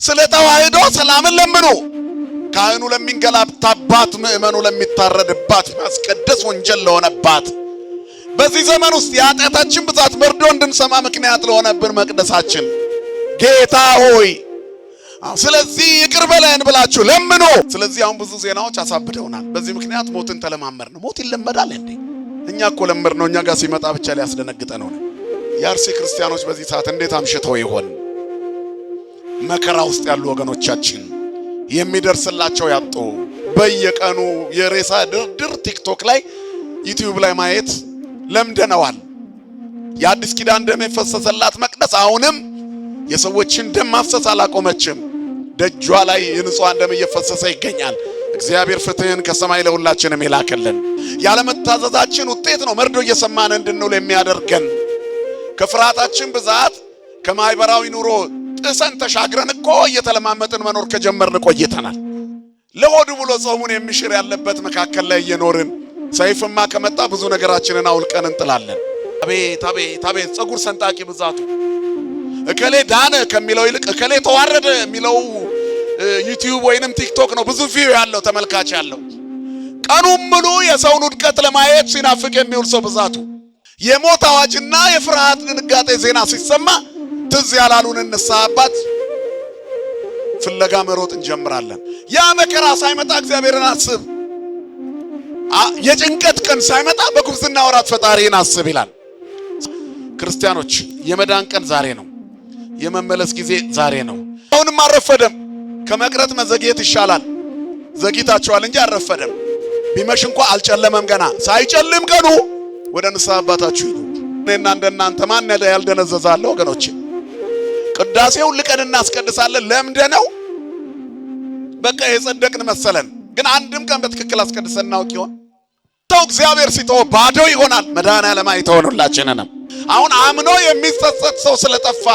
ስለ ተዋህዶ ሰላምን ለምኑ። ካህኑ ለሚንገላታባት፣ ምእመኑ ለሚታረድባት፣ ማስቀደስ ወንጀል ለሆነባት በዚህ ዘመን ውስጥ የኃጢአታችን ብዛት መርዶ እንድንሰማ ምክንያት ለሆነብን መቅደሳችን ጌታ ሆይ ስለዚህ ይቅር በለን ብላችሁ ለምኑ። ስለዚህ አሁን ብዙ ዜናዎች አሳብደውናል። በዚህ ምክንያት ሞትን ተለማመርን። ሞት ይለመዳል እንዴ? እኛ እኮ ለምር ነው። እኛ ጋር ሲመጣ ብቻ ሊያስደነግጠን ነው። የአርሲ ክርስቲያኖች በዚህ ሰዓት እንዴት አምሽተው ይሆን? መከራ ውስጥ ያሉ ወገኖቻችን የሚደርስላቸው ያጡ በየቀኑ የሬሳ ድርድር ቲክቶክ ላይ ዩቲዩብ ላይ ማየት ለምደነዋል። የአዲስ ኪዳን ደም የፈሰሰላት መቅደስ አሁንም የሰዎችን ደም ማፍሰስ አላቆመችም። ደጇ ላይ የንጹሃን ደም እየፈሰሰ ይገኛል። እግዚአብሔር ፍትህን ከሰማይ ለሁላችንም ይላክልን። ያለመታዘዛችን ውጤት ነው መርዶ እየሰማን እንድንውል የሚያደርገን። ከፍርሃታችን ብዛት ከማህበራዊ ኑሮ ጥሰን ተሻግረን እኮ እየተለማመጥን መኖር ከጀመርን ቆይተናል። ለሆዱ ብሎ ጾሙን የሚሽር ያለበት መካከል ላይ እየኖርን ሰይፍማ ከመጣ ብዙ ነገራችንን አውልቀን እንጥላለን። አቤት አቤት አቤት ጸጉር ሰንጣቂ ብዛቱ። እከሌ ዳነ ከሚለው ይልቅ እከሌ ተዋረደ የሚለው ዩቲዩብ ወይንም ቲክቶክ ነው ብዙ ቪው ያለው ተመልካች ያለው። ቀኑን ሙሉ የሰውን ውድቀት ለማየት ሲናፍቅ የሚውል ሰው ብዛቱ። የሞት አዋጅና የፍርሃት ድንጋጤ ዜና ሲሰማ ትዝ ያላሉን ንስሐ አባት ፍለጋ መሮጥ እንጀምራለን። ያ መከራ ሳይመጣ እግዚአብሔርን አስብ። የጭንቀት ቀን ሳይመጣ በጉብዝና ወራት ፈጣሪን አስብ ይላል። ክርስቲያኖች የመዳን ቀን ዛሬ ነው። የመመለስ ጊዜ ዛሬ ነው። አሁንም አልረፈደም። ከመቅረት መዘግየት ይሻላል። ዘግይታችኋል እንጂ አልረፈደም። ቢመሽ እንኳን አልጨለመም። ገና ሳይጨልም ቀኑ ወደ ንስሐ አባታችሁ ሂዱ። እኔና እንደናንተ ማን ያልደነዘዛለ ወገኖቼ? ቅዳሴውን ልቀን እናስቀድሳለን። ለምደነው በቃ የጸደቅን መሰለን። ግን አንድም ቀን በትክክል አስቀድሰን እናውቅ ይሆን? ተው እግዚአብሔር ሲተው ባዶ ይሆናል። መድኃኔዓለም አይተወን ሁላችንንም። አሁን አምኖ የሚጸጸት ሰው ስለጠፋ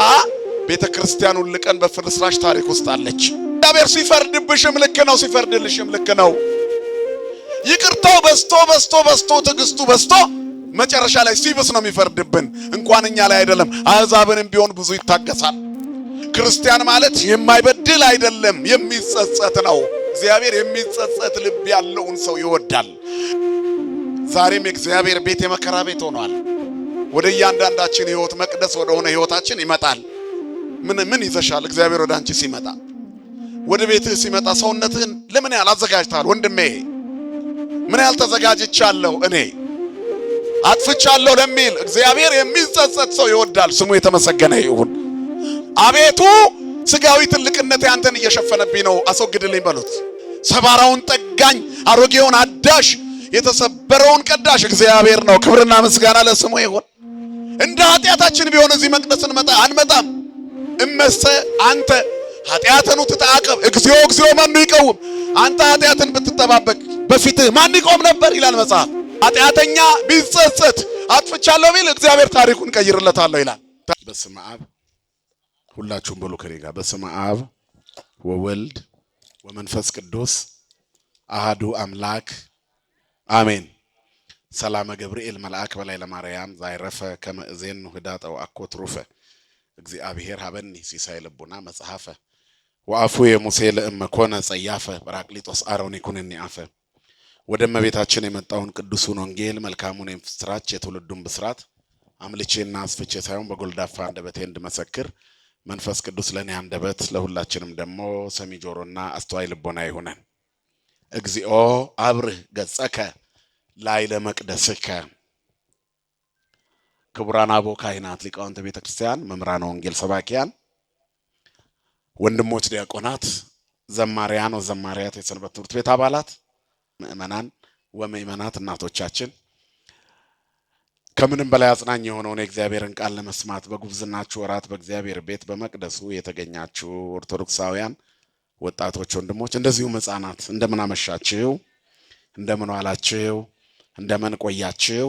ቤተክርስቲያኑን ልቀን በፍርስራሽ ታሪክ ውስጥ አለች። እግዚአብሔር ሲፈርድብሽም ልክ ነው፣ ሲፈርድልሽም ልክ ነው። ይቅርታው በስቶ በስቶ በስቶ ትዕግስቱ በስቶ መጨረሻ ላይ ሲብስ ነው የሚፈርድብን። እንኳን እኛ ላይ አይደለም አሕዛብንም ቢሆን ብዙ ይታገሳል። ክርስቲያን ማለት የማይበድል አይደለም፣ የሚጸጸት ነው። እግዚአብሔር የሚጸጸት ልብ ያለውን ሰው ይወዳል። ዛሬም የእግዚአብሔር ቤት የመከራ ቤት ሆኗል። ወደ እያንዳንዳችን ሕይወት መቅደስ ወደ ሆነ ሕይወታችን ይመጣል። ምን ይዘሻል? እግዚአብሔር ወደ አንቺ ሲመጣ ወደ ቤትህ ሲመጣ ሰውነትህን ለምን ያህል አዘጋጅተሃል? ወንድሜ ምን ያህል ተዘጋጅቻለሁ እኔ አጥፍቻለሁ ለሚል እግዚአብሔር የሚጸጸት ሰው ይወዳል። ስሙ የተመሰገነ ይሁን። አቤቱ ስጋዊ ትልቅነት ያንተን እየሸፈነብኝ ነው፣ አስወግድልኝ በሉት። ሰባራውን ጠጋኝ፣ አሮጌውን አዳሽ፣ የተሰበረውን ቀዳሽ እግዚአብሔር ነው። ክብርና ምስጋና ለስሙ ይሁን። እንደ ኃጢአታችን ቢሆን እዚህ መቅደስ አንመጣም። እመሰ አንተ ኃጢአተኑ ትተዓቀብ እግዚኦ እግዚኦ ማን ይቀውም። አንተ ኃጢአትን ብትጠባበቅ በፊትህ ማን ይቆም ነበር ይላል መጽሐፍ። ኃጢአተኛ ቢጸጸት አጥፍቻለሁ ቢል እግዚአብሔር ታሪኩን ቀይርለታለሁ ይላል። በስመ አብ ሁላችሁም በሉ ከኔ ጋር በስመ አብ ወወልድ ወመንፈስ ቅዱስ አሃዱ አምላክ አሜን። ሰላመ ገብርኤል መልአክ በላይ ለማርያም ዛይረፈ ከመእዜን ህዳጠው አኮትሩፈ እግዚአብሔር ሀበኒ ሲሳይ ልቡና መጽሐፈ ወአፉ የሙሴ ለእመኮነ ጸያፈ በራቅሊጦስ አሮን ይኩንኒ አፈ። ወደ እመቤታችን የመጣውን ቅዱሱን ወንጌል መልካሙን የምስራች የትውልዱን ብስራት አምልቼና አስፍቼ ሳይሆን በጎልዳፋ አንደበቴ እንድመሰክር መንፈስ ቅዱስ ለኔ አንደበት ለሁላችንም ደግሞ ሰሚ ጆሮና አስተዋይ ልቦና ይሁነን። እግዚኦ አብርህ ገጸከ ላዕለ መቅደስከ። ክቡራን አበው ካህናት፣ ሊቃውንተ ቤተ ክርስቲያን፣ መምህራነ ወንጌል፣ ሰባኪያን፣ ወንድሞች ዲያቆናት፣ ዘማሪያን ወዘማሪያት፣ የሰንበት ትምህርት ቤት አባላት፣ ምእመናን ወምእመናት፣ እናቶቻችን ከምንም በላይ አጽናኝ የሆነውን የእግዚአብሔርን ቃል ለመስማት በጉብዝናችሁ ወራት በእግዚአብሔር ቤት በመቅደሱ የተገኛችሁ ኦርቶዶክሳውያን ወጣቶች፣ ወንድሞች፣ እንደዚሁም ሕፃናት እንደምን አመሻችሁ፣ እንደምን ዋላችሁ፣ እንደምን ቆያችሁ።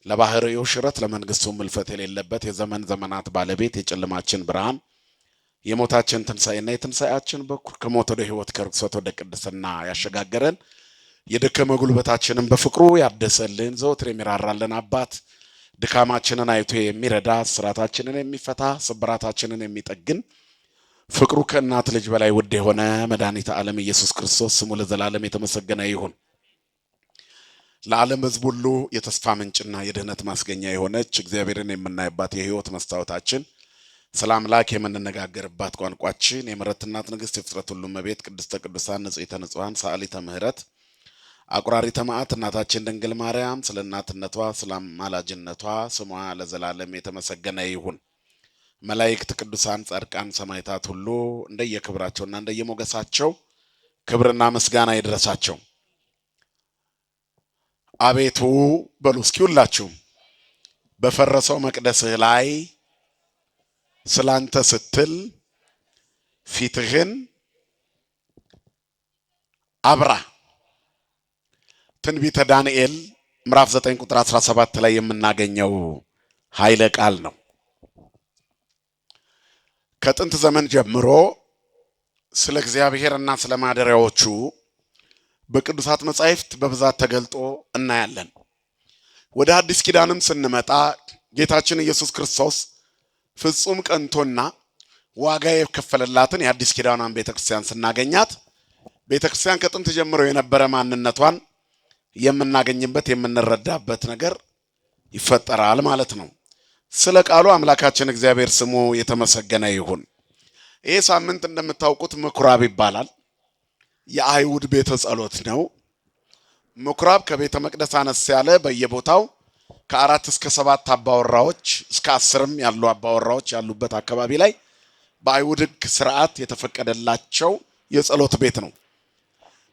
ለባህሪው ሽረት ለመንግስቱ ምልፈት የሌለበት የዘመን ዘመናት ባለቤት የጨለማችን ብርሃን የሞታችን ትንሣኤና የትንሣኤያችን በኩር ከሞት ወደ ሕይወት ከርክሰት ወደ ቅድስና ያሸጋገረን የደከመ ጉልበታችንን በፍቅሩ ያደሰልን ዘወትር የሚራራልን አባት ድካማችንን አይቶ የሚረዳ ስራታችንን የሚፈታ ስብራታችንን የሚጠግን ፍቅሩ ከእናት ልጅ በላይ ውድ የሆነ መድኃኒተ ዓለም ኢየሱስ ክርስቶስ ስሙ ለዘላለም የተመሰገነ ይሁን። ለዓለም ሕዝብ ሁሉ የተስፋ ምንጭና የድህነት ማስገኛ የሆነች እግዚአብሔርን የምናይባት የሕይወት መስታወታችን ስለ አምላክ የምንነጋገርባት ቋንቋችን የምሕረት እናት ንግሥት የፍጥረት ሁሉ እመቤት ቅድስተ ቅዱሳን ንጽሕተ ንጹሐን ሰዓሊተ ምሕረት አቁራሪተ መዓት እናታችን ድንግል ማርያም ስለ እናትነቷ ስለ አማላጅነቷ ስሟ ለዘላለም የተመሰገነ ይሁን። መላእክት፣ ቅዱሳን፣ ጻድቃን፣ ሰማዕታት ሁሉ እንደየክብራቸውና እንደየሞገሳቸው ክብርና ምስጋና ይድረሳቸው። አቤቱ በሉ እስኪ ሁላችሁ በፈረሰው መቅደስህ ላይ ስላንተ ስትል ፊትህን አብራ። ትንቢተ ዳንኤል ምዕራፍ 9 ቁጥር 17 ላይ የምናገኘው ኃይለ ቃል ነው። ከጥንት ዘመን ጀምሮ ስለ እግዚአብሔርና ስለ ማደሪያዎቹ በቅዱሳት መጻሕፍት በብዛት ተገልጦ እናያለን። ወደ አዲስ ኪዳንም ስንመጣ ጌታችን ኢየሱስ ክርስቶስ ፍጹም ቀንቶና ዋጋ የከፈለላትን የአዲስ ኪዳኗን ቤተክርስቲያን ስናገኛት ቤተክርስቲያን ከጥንት ጀምሮ የነበረ ማንነቷን የምናገኝበት የምንረዳበት ነገር ይፈጠራል ማለት ነው። ስለ ቃሉ አምላካችን እግዚአብሔር ስሙ የተመሰገነ ይሁን። ይህ ሳምንት እንደምታውቁት ምኩራብ ይባላል። የአይሁድ ቤተ ጸሎት ነው። ምኩራብ ከቤተ መቅደስ አነስ ያለ በየቦታው ከ4 እስከ 7 አባወራዎች እስከ 10ም ያሉ አባወራዎች ያሉበት አካባቢ ላይ በአይሁድ ሕግ ስርዓት የተፈቀደላቸው የጸሎት ቤት ነው።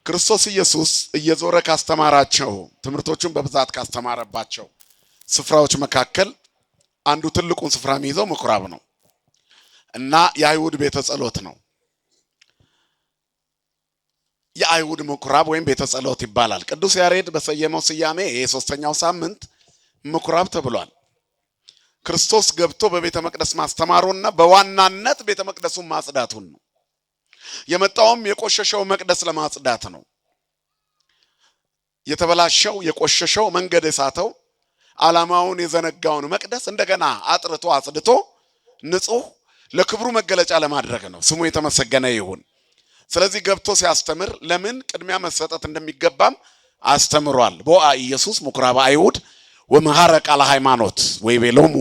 ክርስቶስ ኢየሱስ እየዞረ ካስተማራቸው ትምህርቶቹን በብዛት ካስተማረባቸው ስፍራዎች መካከል አንዱ ትልቁን ስፍራ የሚይዘው ምኩራብ ነው እና የአይሁድ ቤተ ጸሎት ነው። የአይሁድ ምኩራብ ወይም ቤተ ጸሎት ይባላል። ቅዱስ ያሬድ በሰየመው ስያሜ የሶስተኛው ሳምንት ምኩራብ ተብሏል። ክርስቶስ ገብቶ በቤተ መቅደስ ማስተማሩና በዋናነት ቤተ መቅደሱን ማጽዳቱን ነው። የመጣውም የቆሸሸው መቅደስ ለማጽዳት ነው። የተበላሸው የቆሸሸው መንገድ የሳተው ዓላማውን የዘነጋውን መቅደስ እንደገና አጥርቶ አጽድቶ ንጹህ ለክብሩ መገለጫ ለማድረግ ነው። ስሙ የተመሰገነ ይሁን። ስለዚህ ገብቶ ሲያስተምር ለምን ቅድሚያ መሰጠት እንደሚገባም አስተምሯል። ቦአ ኢየሱስ ምኩራበ አይሁድ ወመሐረ ቃለ ሃይማኖት ወይቤሎሙ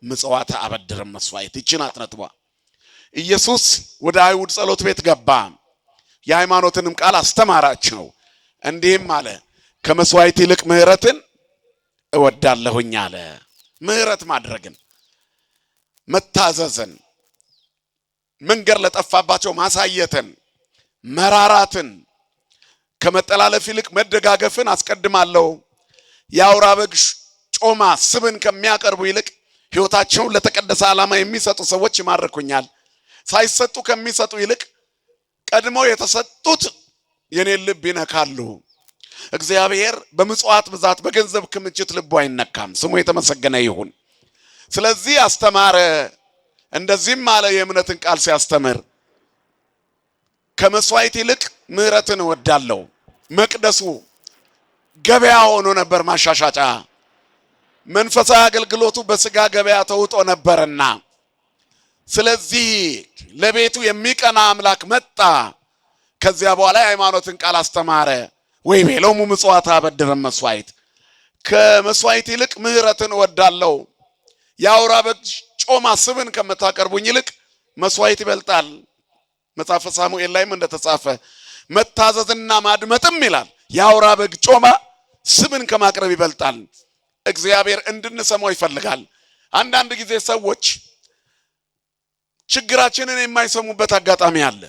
ምጽዋተ አበድር መስዋዕት። ይችናት ነጥቧ። ኢየሱስ ወደ አይሁድ ጸሎት ቤት ገባ፣ የሃይማኖትንም ቃል አስተማራቸው። እንዲህም አለ፣ ከመስዋዕት ይልቅ ምህረትን እወዳለሁኝ አለ። ምህረት ማድረግን፣ መታዘዝን፣ መንገድ ለጠፋባቸው ማሳየትን፣ መራራትን፣ ከመጠላለፍ ይልቅ መደጋገፍን አስቀድማለሁ። የአውራ በግ ጮማ ስብን ከሚያቀርቡ ይልቅ ሕይወታቸውን ለተቀደሰ ዓላማ የሚሰጡ ሰዎች ይማርኩኛል። ሳይሰጡ ከሚሰጡ ይልቅ ቀድመው የተሰጡት የኔን ልብ ይነካሉ። እግዚአብሔር በምጽዋት ብዛት በገንዘብ ክምችት ልቡ አይነካም። ስሙ የተመሰገነ ይሁን። ስለዚህ አስተማረ። እንደዚህም አለ የእምነትን ቃል ሲያስተምር ከመስዋዕት ይልቅ ምህረትን እወዳለሁ። መቅደሱ ገበያ ሆኖ ነበር፣ ማሻሻጫ። መንፈሳዊ አገልግሎቱ በስጋ ገበያ ተውጦ ነበርና ስለዚህ ለቤቱ የሚቀና አምላክ መጣ። ከዚያ በኋላ የሃይማኖትን ቃል አስተማረ። ወይቤሎሙ ምጽዋተ አበድር መስዋዕት። ከመስዋዕት ይልቅ ምህረትን እወዳለሁ። የአውራ በግ ጮማ ስብን ከምታቀርቡኝ ይልቅ መስዋዕት ይበልጣል። መጽሐፈ ሳሙኤል ላይም እንደተጻፈ መታዘዝና ማድመጥም ይላል የአውራ በግ ጮማ ስብን ከማቅረብ ይበልጣል። እግዚአብሔር እንድንሰማው ይፈልጋል። አንዳንድ ጊዜ ሰዎች ችግራችንን የማይሰሙበት አጋጣሚ አለ።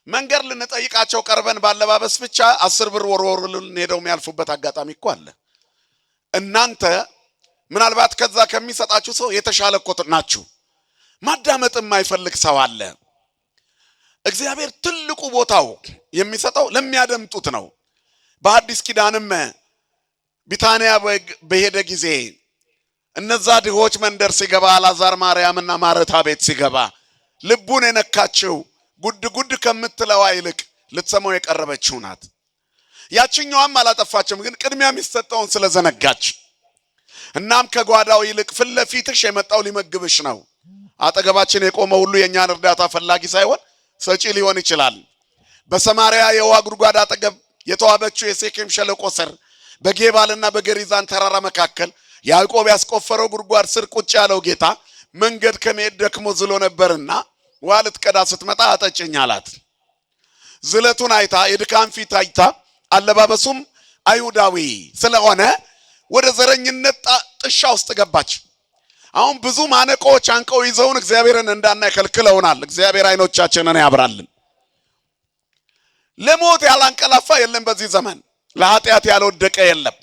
መንገድ ልንጠይቃቸው ቀርበን ባለባበስ ብቻ 10 ብር ወርወሩልን ሄደው የሚያልፉበት አጋጣሚ እኮ አለ። እናንተ ምናልባት ከዛ ከሚሰጣችሁ ሰው የተሻለ እኮ ናችሁ። ማዳመጥ የማይፈልግ ሰው አለ። እግዚአብሔር ትልቁ ቦታው የሚሰጠው ለሚያደምጡት ነው። በአዲስ ኪዳንም ቢታንያ በሄደ ጊዜ እነዛ ድሆች መንደር ሲገባ አልዓዛር ማርያምና ማርታ ቤት ሲገባ ልቡን የነካችው ጉድ ጉድ ከምትለዋ ይልቅ ልትሰማው የቀረበችው ናት። ያችኛዋም አላጠፋችም፣ ግን ቅድሚያ የሚሰጠውን ስለዘነጋች እናም ከጓዳው ይልቅ ፊት ለፊትሽ የመጣው ሊመግብሽ ነው አጠገባችን የቆመ ሁሉ የኛን እርዳታ ፈላጊ ሳይሆን ሰጪ ሊሆን ይችላል። በሰማርያ የውሃ ጉድጓድ አጠገብ የተዋበችው የሴኬም ሸለቆ ስር በጌባልና በገሪዛን ተራራ መካከል ያዕቆብ ያስቆፈረው ጉድጓድ ስር ቁጭ ያለው ጌታ መንገድ ከመሄድ ደክሞ ዝሎ ነበርና ውሃ ልትቀዳ ስትመጣ አጠጭኝ አላት። ዝለቱን አይታ የድካም ፊት አይታ አለባበሱም አይሁዳዊ ስለሆነ ወደ ዘረኝነት ጥሻ ውስጥ ገባች። አሁን ብዙ ማነቆች አንቀው ይዘውን እግዚአብሔርን እንዳናይ ከልክለውናል። እግዚአብሔር አይኖቻችንን ያብራልን። ለሞት ያላንቀላፋ የለም በዚህ ዘመን። ለኃጢአት ያልወደቀ የለም።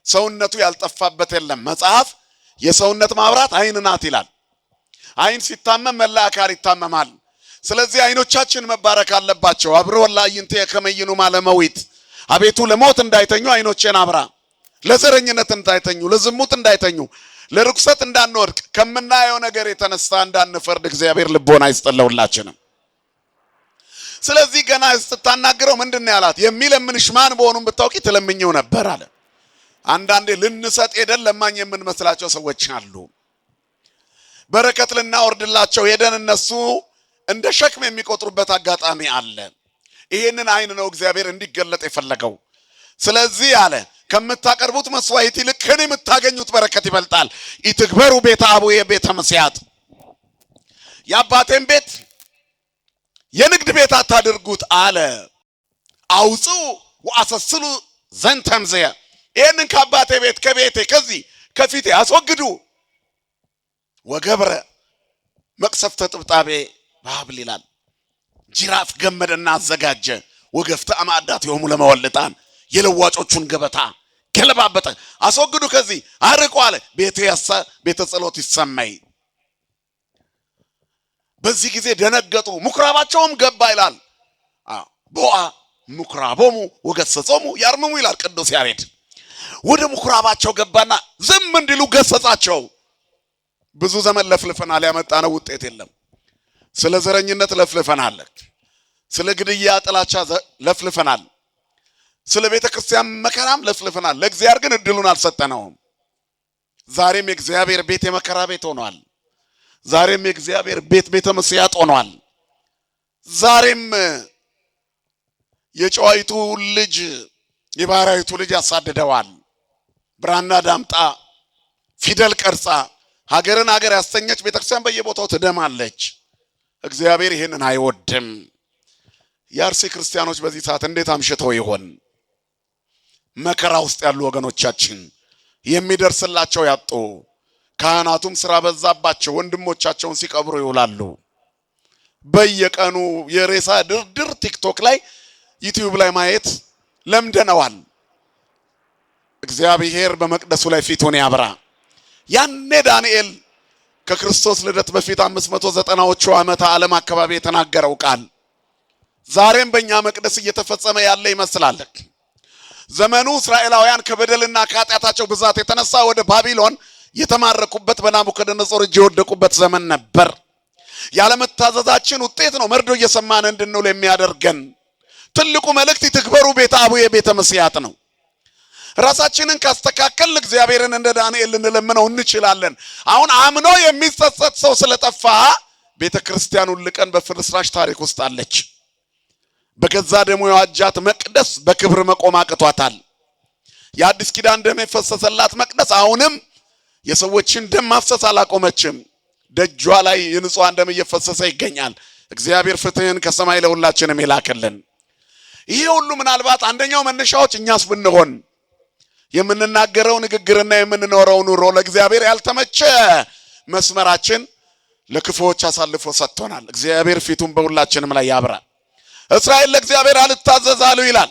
ሰውነቱ ያልጠፋበት የለም። መጽሐፍ የሰውነት ማብራት አይን ናት ይላል። አይን ሲታመም መላ አካል ይታመማል። ስለዚህ አይኖቻችን መባረክ አለባቸው። አብሮ ወላይንተ ከመይኑ ማለመዊት አቤቱ ለሞት እንዳይተኙ አይኖቼን አብራ፣ ለዘረኝነት እንዳይተኙ፣ ለዝሙት እንዳይተኙ፣ ለርኩሰት እንዳንወድቅ፣ ከምናየው ነገር የተነሳ እንዳንፈርድ እግዚአብሔር ልቦና ይስጠለውላችንም። ስለዚህ ገና ስትታናገረው ምንድነው ያላት? የሚለምንሽ ማን በሆኑም ብታውቂ ትለምኘው ነበር አለ። አንዳንዴ ልንሰጥ ሄደን ለማኝ የምንመስላቸው ሰዎች አሉ። በረከት ልናወርድላቸው ሄደን እነሱ እንደ ሸክም የሚቆጥሩበት አጋጣሚ አለ። ይሄንን አይን ነው እግዚአብሔር እንዲገለጥ የፈለገው። ስለዚህ አለ ከምታቀርቡት መስዋዕት ይልቅ ከኔ የምታገኙት በረከት ይበልጣል። ኢትግበሩ ቤተ አቡየ ቤተ መስያጥ፣ የአባቴን ቤት የንግድ ቤት አታድርጉት አለ። አውጽኡ ወአሰስሉ ዘንተምዘየ፣ ይህንን ከአባቴ ቤት ከቤቴ ከዚህ ከፊቴ አስወግዱ። ወገብረ መቅሰፍተ ጥብጣቤ በሀብል ይላል። ጅራፍ ገመደና አዘጋጀ። ወገፍተ አማዳት የሆሙ ለመወልጣን፣ የለዋጮቹን ገበታ ገለባበጠ። አስወግዱ ከዚህ አርቁ አለ። ቤተ ጸሎት ይሰማይ። በዚህ ጊዜ ደነገጡ፣ ምኩራባቸውም ገባ ይላል። ቦአ ምኩራቦሙ ወገሰጾሙ ያርምሙ ይላል ቅዱስ ያሬድ። ወደ ምኩራባቸው ገባና ዝም እንዲሉ ገሰጻቸው። ብዙ ዘመን ለፍልፈናል፣ ያመጣነው ውጤት የለም። ስለ ዘረኝነት ለፍልፈናል፣ ስለ ግድያ ጥላቻ ለፍልፈናል፣ ስለ ቤተ ክርስቲያን መከራም ለፍልፈናል። ለእግዚአብሔር ግን እድሉን አልሰጠነውም። ዛሬም የእግዚአብሔር ቤት የመከራ ቤት ሆኗል። ዛሬም የእግዚአብሔር ቤት ቤተ መስያጥ ሆኗል። ዛሬም የጨዋይቱ ልጅ የባሪያይቱ ልጅ ያሳድደዋል። ብራና ዳምጣ ፊደል ቀርጻ ሀገርን ሀገር ያስተኘች ቤተክርስቲያን በየቦታው ትደማለች። እግዚአብሔር ይሄንን አይወድም። የአርሲ ክርስቲያኖች በዚህ ሰዓት እንዴት አምሽተው ይሆን? መከራ ውስጥ ያሉ ወገኖቻችን የሚደርስላቸው ያጡ፣ ካህናቱም ስራ በዛባቸው ወንድሞቻቸውን ሲቀብሩ ይውላሉ። በየቀኑ የሬሳ ድርድር ቲክቶክ ላይ ዩቲዩብ ላይ ማየት ለምደነዋል። እግዚአብሔር በመቅደሱ ላይ ፊቱን ያብራ። ያኔ ዳንኤል ከክርስቶስ ልደት በፊት 590ዎቹ ዓመተ ዓለም አካባቢ የተናገረው ቃል ዛሬም በእኛ መቅደስ እየተፈጸመ ያለ ይመስላል። ዘመኑ እስራኤላውያን ከበደልና ከኃጢአታቸው ብዛት የተነሳ ወደ ባቢሎን የተማረኩበት በናቡከደነጾር እጅ የወደቁበት ዘመን ነበር። ያለመታዘዛችን ውጤት ነው መርዶ እየሰማን እንድንውል የሚያደርገን። ትልቁ መልእክት ይትግበሩ ቤተ አቡየ ቤተ መስያጥ ነው። ራሳችንን ካስተካከልን እግዚአብሔርን እንደ ዳንኤል ልንለምነው እንችላለን። አሁን አምኖ የሚጸጸት ሰው ስለጠፋ ቤተክርስቲያኑን ልቀን በፍርስራሽ ታሪክ ውስጥ አለች። በገዛ ደሙ የዋጃት መቅደስ በክብር መቆም አቅቷታል። የአዲስ ኪዳን ደም የፈሰሰላት መቅደስ አሁንም የሰዎችን ደም ማፍሰስ አላቆመችም። ደጇ ላይ የንጹሃን ደም እየፈሰሰ ይገኛል። እግዚአብሔር ፍትህን ከሰማይ ለሁላችንም ይላክልን። ይሄ ሁሉ ምናልባት አንደኛው መነሻዎች እኛስ ብንሆን የምንናገረው ንግግርና የምንኖረው ኑሮ ለእግዚአብሔር ያልተመቸ መስመራችን ለክፉዎች አሳልፎ ሰጥቶናል። እግዚአብሔር ፊቱን በሁላችንም ላይ ያብራ። እስራኤል ለእግዚአብሔር አልታዘዛሉ ይላል።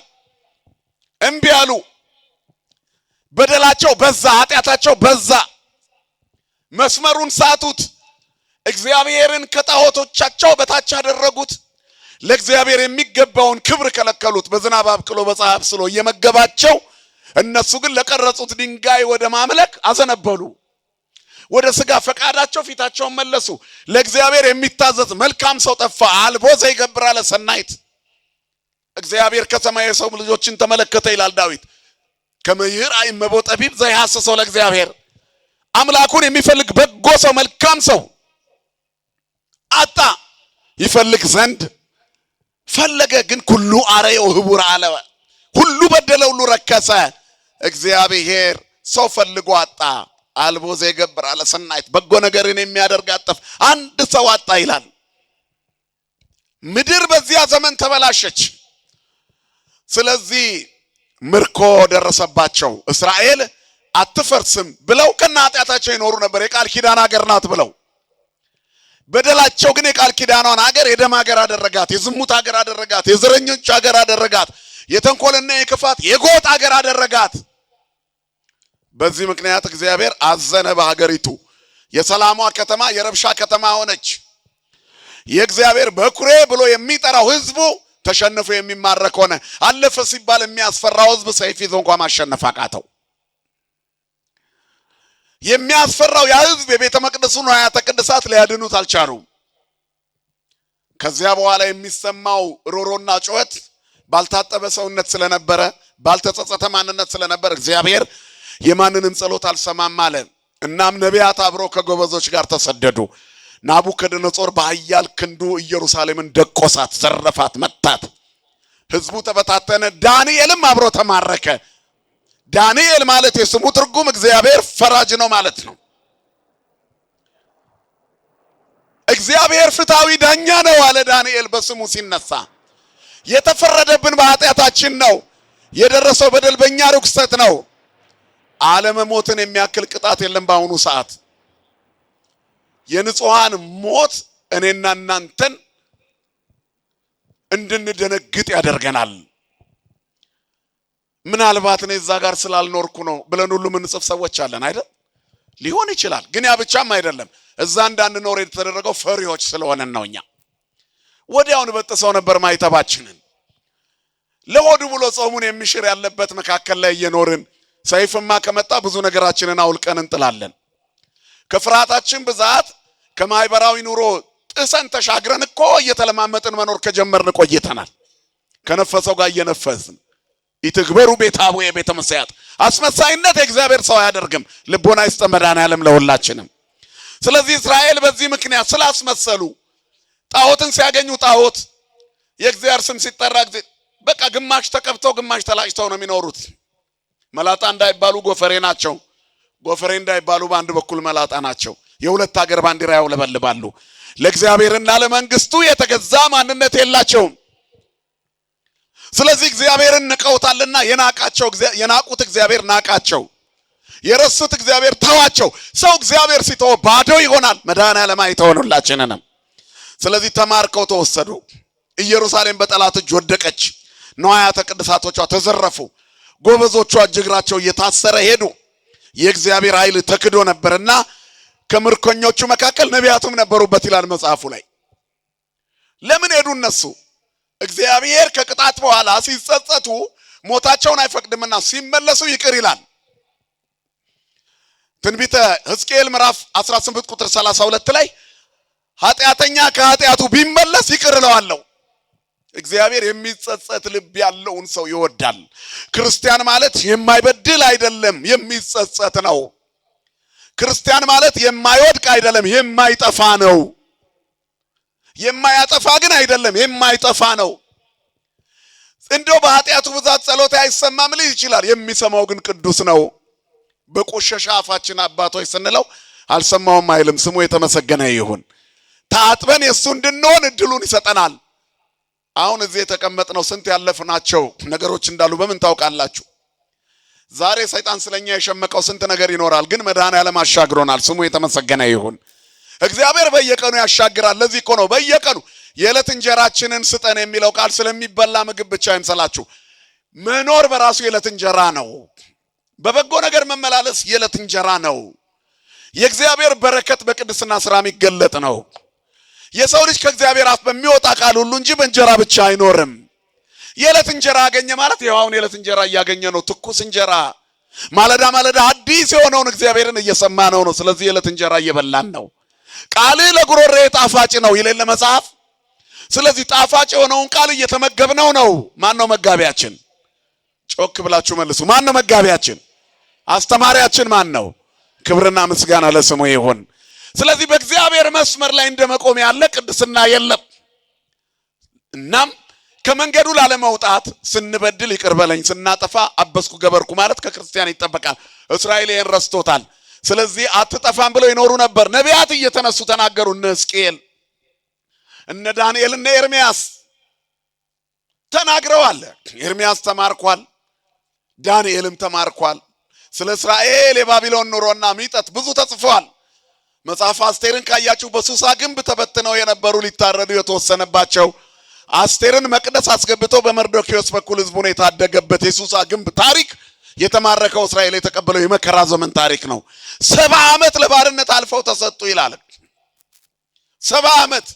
እምቢ አሉ። በደላቸው በዛ፣ ኃጢአታቸው በዛ። መስመሩን ሳቱት። እግዚአብሔርን ከጣዖቶቻቸው በታች አደረጉት። ለእግዚአብሔር የሚገባውን ክብር ከለከሉት። በዝናብ አብቅሎ በፀሐይ አብስሎ እየመገባቸው እነሱ ግን ለቀረጹት ድንጋይ ወደ ማምለክ አዘነበሉ። ወደ ስጋ ፈቃዳቸው ፊታቸውን መለሱ። ለእግዚአብሔር የሚታዘዝ መልካም ሰው ጠፋ። አልቦ ዘይገብር አለ ሰናይት። እግዚአብሔር ከሰማይ የሰው ልጆችን ተመለከተ ይላል ዳዊት። ከመይር አይመቦ ጠቢብ ዘይሐሰሰው ለእግዚአብሔር። አምላኩን የሚፈልግ በጎ ሰው መልካም ሰው አጣ። ይፈልግ ዘንድ ፈለገ፣ ግን ኩሉ አረዮ ህቡር አለ። ሁሉ በደለ፣ ሁሉ ረከሰ። እግዚአብሔር ሰው ፈልጎ አጣ። አልቦ ዘይገብር አለ ሰናይት፣ በጎ ነገርን የሚያደርግ አጠፍ። አንድ ሰው አጣ ይላል። ምድር በዚያ ዘመን ተበላሸች። ስለዚህ ምርኮ ደረሰባቸው። እስራኤል አትፈርስም ብለው ከነ ኃጢአታቸው ይኖሩ ነበር፣ የቃል ኪዳን ሀገር ናት ብለው። በደላቸው ግን የቃል ኪዳኗን ሀገር የደም ሀገር አደረጋት፣ የዝሙት ሀገር አደረጋት፣ የዘረኞች ሀገር አደረጋት፣ የተንኮልና የክፋት የጎጥ ሀገር አደረጋት። በዚህ ምክንያት እግዚአብሔር አዘነ በሀገሪቱ። የሰላሟ ከተማ የረብሻ ከተማ ሆነች። የእግዚአብሔር በኩሬ ብሎ የሚጠራው ህዝቡ ተሸንፎ የሚማረክ ሆነ። አለፈ ሲባል የሚያስፈራው ህዝብ ሰይፍ ይዞ እንኳን ማሸነፍ አቃተው። የሚያስፈራው ያ ህዝብ የቤተ መቅደሱን ንዋያተ ቅድሳት ሊያድኑት አልቻሉም። ከዚያ በኋላ የሚሰማው ሮሮና ጩኸት ባልታጠበ ሰውነት ስለነበረ፣ ባልተጸጸተ ማንነት ስለነበር እግዚአብሔር የማንንም ጸሎት አልሰማም አለ። እናም ነቢያት አብረው ከጎበዞች ጋር ተሰደዱ። ናቡከደነጾር በኃያል ክንዱ ኢየሩሳሌምን ደቆሳት፣ ዘረፋት፣ መታት። ህዝቡ ተበታተነ። ዳንኤልም አብሮ ተማረከ። ዳንኤል ማለት የስሙ ትርጉም እግዚአብሔር ፈራጅ ነው ማለት ነው። እግዚአብሔር ፍትሃዊ ዳኛ ነው አለ ዳንኤል በስሙ ሲነሳ። የተፈረደብን በኃጢአታችን ነው። የደረሰው በደል በእኛ ርኩሰት ነው። አለመሞትን የሚያክል ቅጣት የለም በአሁኑ ሰዓት። የንጹሃን ሞት እኔና እናንተን እንድንደነግጥ ያደርገናል። ምናልባት እኔ እዛ ጋር ስላልኖርኩ ነው ብለን ሁሉ ምንጽፍ ሰዎች አለን አይደል? ሊሆን ይችላል። ግን ያ ብቻም አይደለም። እዛ እንዳንኖር የተደረገው ፈሪዎች ስለሆነን ነው። እኛ ወዲያውን በጥሰው ነበር ማይተባችንን። ለሆዱ ብሎ ጾሙን የሚሽር ያለበት መካከል ላይ እየኖርን ሰይፍማ ከመጣ ብዙ ነገራችንን አውልቀን እንጥላለን። ከፍርሃታችን ብዛት ከማይበራዊ ኑሮ ጥሰን ተሻግረን እኮ እየተለማመጥን መኖር ከጀመርን ቆይተናል። ከነፈሰው ጋር እየነፈስን ይትግበሩ ቤተ አቡየ ቤተ መሳያት። አስመሳይነት የእግዚአብሔር ሰው አያደርግም። ልቦና ይስጠን መድኃኔዓለም ለሁላችንም። ስለዚህ እስራኤል በዚህ ምክንያት ስላስመሰሉ ጣዖትን ሲያገኙ ጣዖት የእግዚአብሔር ስም ሲጠራ በቃ ግማሽ ተቀብተው ግማሽ ተላጭተው ነው የሚኖሩት። መላጣ እንዳይባሉ ጎፈሬ ናቸው፣ ጎፈሬ እንዳይባሉ በአንድ በኩል መላጣ ናቸው። የሁለት ሀገር ባንዲራ ያውለበልባሉ። ለእግዚአብሔርና ለመንግስቱ የተገዛ ማንነት የላቸውም። ስለዚህ እግዚአብሔርን ንቀውታልና የናቁት እግዚአብሔር ናቃቸው፣ የረሱት እግዚአብሔር ተዋቸው። ሰው እግዚአብሔር ሲተው ባዶ ይሆናል። መድኃኔዓለም አይተውንላችንንም። ስለዚህ ተማርከው ተወሰዱ። ኢየሩሳሌም በጠላት እጅ ወደቀች። ንዋያተ ቅድሳቶቿ ተዘረፉ። ጎበዞቿ እጅግራቸው እየታሰረ ሄዱ። የእግዚአብሔር ኃይል ተክዶ ነበርና ከምርኮኞቹ መካከል ነቢያቱም ነበሩበት ይላል መጽሐፉ ላይ። ለምን ሄዱ እነሱ? እግዚአብሔር ከቅጣት በኋላ ሲጸጸቱ ሞታቸውን አይፈቅድምና ሲመለሱ ይቅር ይላል። ትንቢተ ሕዝቅኤል ምዕራፍ 18 ቁጥር 32 ላይ ኃጢአተኛ ከኃጢአቱ ቢመለስ ይቅር እለዋለሁ። እግዚአብሔር የሚጸጸት ልብ ያለውን ሰው ይወዳል። ክርስቲያን ማለት የማይበድል አይደለም፣ የሚጸጸት ነው። ክርስቲያን ማለት የማይወድቅ አይደለም፣ የማይጠፋ ነው። የማያጠፋ ግን አይደለም፣ የማይጠፋ ነው። እንደው በኃጢአቱ ብዛት ጸሎት አይሰማም ሊል ይችላል። የሚሰማው ግን ቅዱስ ነው። በቆሸሻ አፋችን አባቶች ስንለው አልሰማውም አይልም። ስሙ የተመሰገነ ይሁን። ታጥበን የሱ እንድንሆን እድሉን ይሰጠናል። አሁን እዚህ የተቀመጥነው ስንት ያለፍናቸው ነገሮች እንዳሉ በምን ታውቃላችሁ? ዛሬ ሰይጣን ስለኛ የሸመቀው ስንት ነገር ይኖራል፣ ግን መድኃኔዓለም አሻግሮናል። ስሙ የተመሰገነ ይሁን። እግዚአብሔር በየቀኑ ያሻግራል። ለዚህ እኮ ነው በየቀኑ የዕለት እንጀራችንን ስጠን የሚለው ቃል ስለሚበላ ምግብ ብቻ አይምሰላችሁ። መኖር በራሱ የዕለት እንጀራ ነው። በበጎ ነገር መመላለስ የዕለት እንጀራ ነው። የእግዚአብሔር በረከት በቅድስና ስራ የሚገለጥ ነው። የሰው ልጅ ከእግዚአብሔር አፍ በሚወጣ ቃል ሁሉ እንጂ በእንጀራ ብቻ አይኖርም። የዕለት እንጀራ አገኘ ማለት ይኸው አሁን የዕለት እንጀራ እያገኘ ነው። ትኩስ እንጀራ ማለዳ ማለዳ አዲስ የሆነውን እግዚአብሔርን እየሰማነው ነው። ስለዚህ የዕለት እንጀራ እየበላን ነው። ቃልህ ለጉሮሮዬ ጣፋጭ ነው ይላል መጽሐፍ። ስለዚህ ጣፋጭ የሆነውን ቃል እየተመገብነው ነው። ማን ነው መጋቢያችን? ጮክ ብላችሁ መልሱ። ማን ነው መጋቢያችን? አስተማሪያችን ማን ነው? ክብርና ምስጋና ለስሙ ይሁን። ስለዚህ በእግዚአብሔር መስመር ላይ እንደመቆም ያለ ቅድስና የለም። እናም ከመንገዱ ላለመውጣት ስንበድል ይቅር በለኝ ስናጠፋ አበስኩ ገበርኩ ማለት ከክርስቲያን ይጠበቃል። እስራኤል ይህን ረስቶታል። ስለዚህ አትጠፋም ብለው ይኖሩ ነበር። ነቢያት እየተነሱ ተናገሩ። እነ ሕዝቅኤል እነ ዳንኤል እነ ኤርምያስ ተናግረዋል። ኤርምያስ ተማርኳል፣ ዳንኤልም ተማርኳል። ስለ እስራኤል የባቢሎን ኑሮና ሚጠት ብዙ ተጽፏል። መጽሐፍ አስቴርን ካያችሁ በሱሳ ግንብ ተበትነው የነበሩ ሊታረዱ የተወሰነባቸው አስቴርን መቅደስ አስገብቶ በመርዶክዮስ በኩል ህዝቡን የታደገበት የሱሳ ግንብ ታሪክ የተማረከው እስራኤል የተቀበለው የመከራ ዘመን ታሪክ ነው። 70 ዓመት ለባርነት አልፈው ተሰጡ ይላል። 70 ዓመት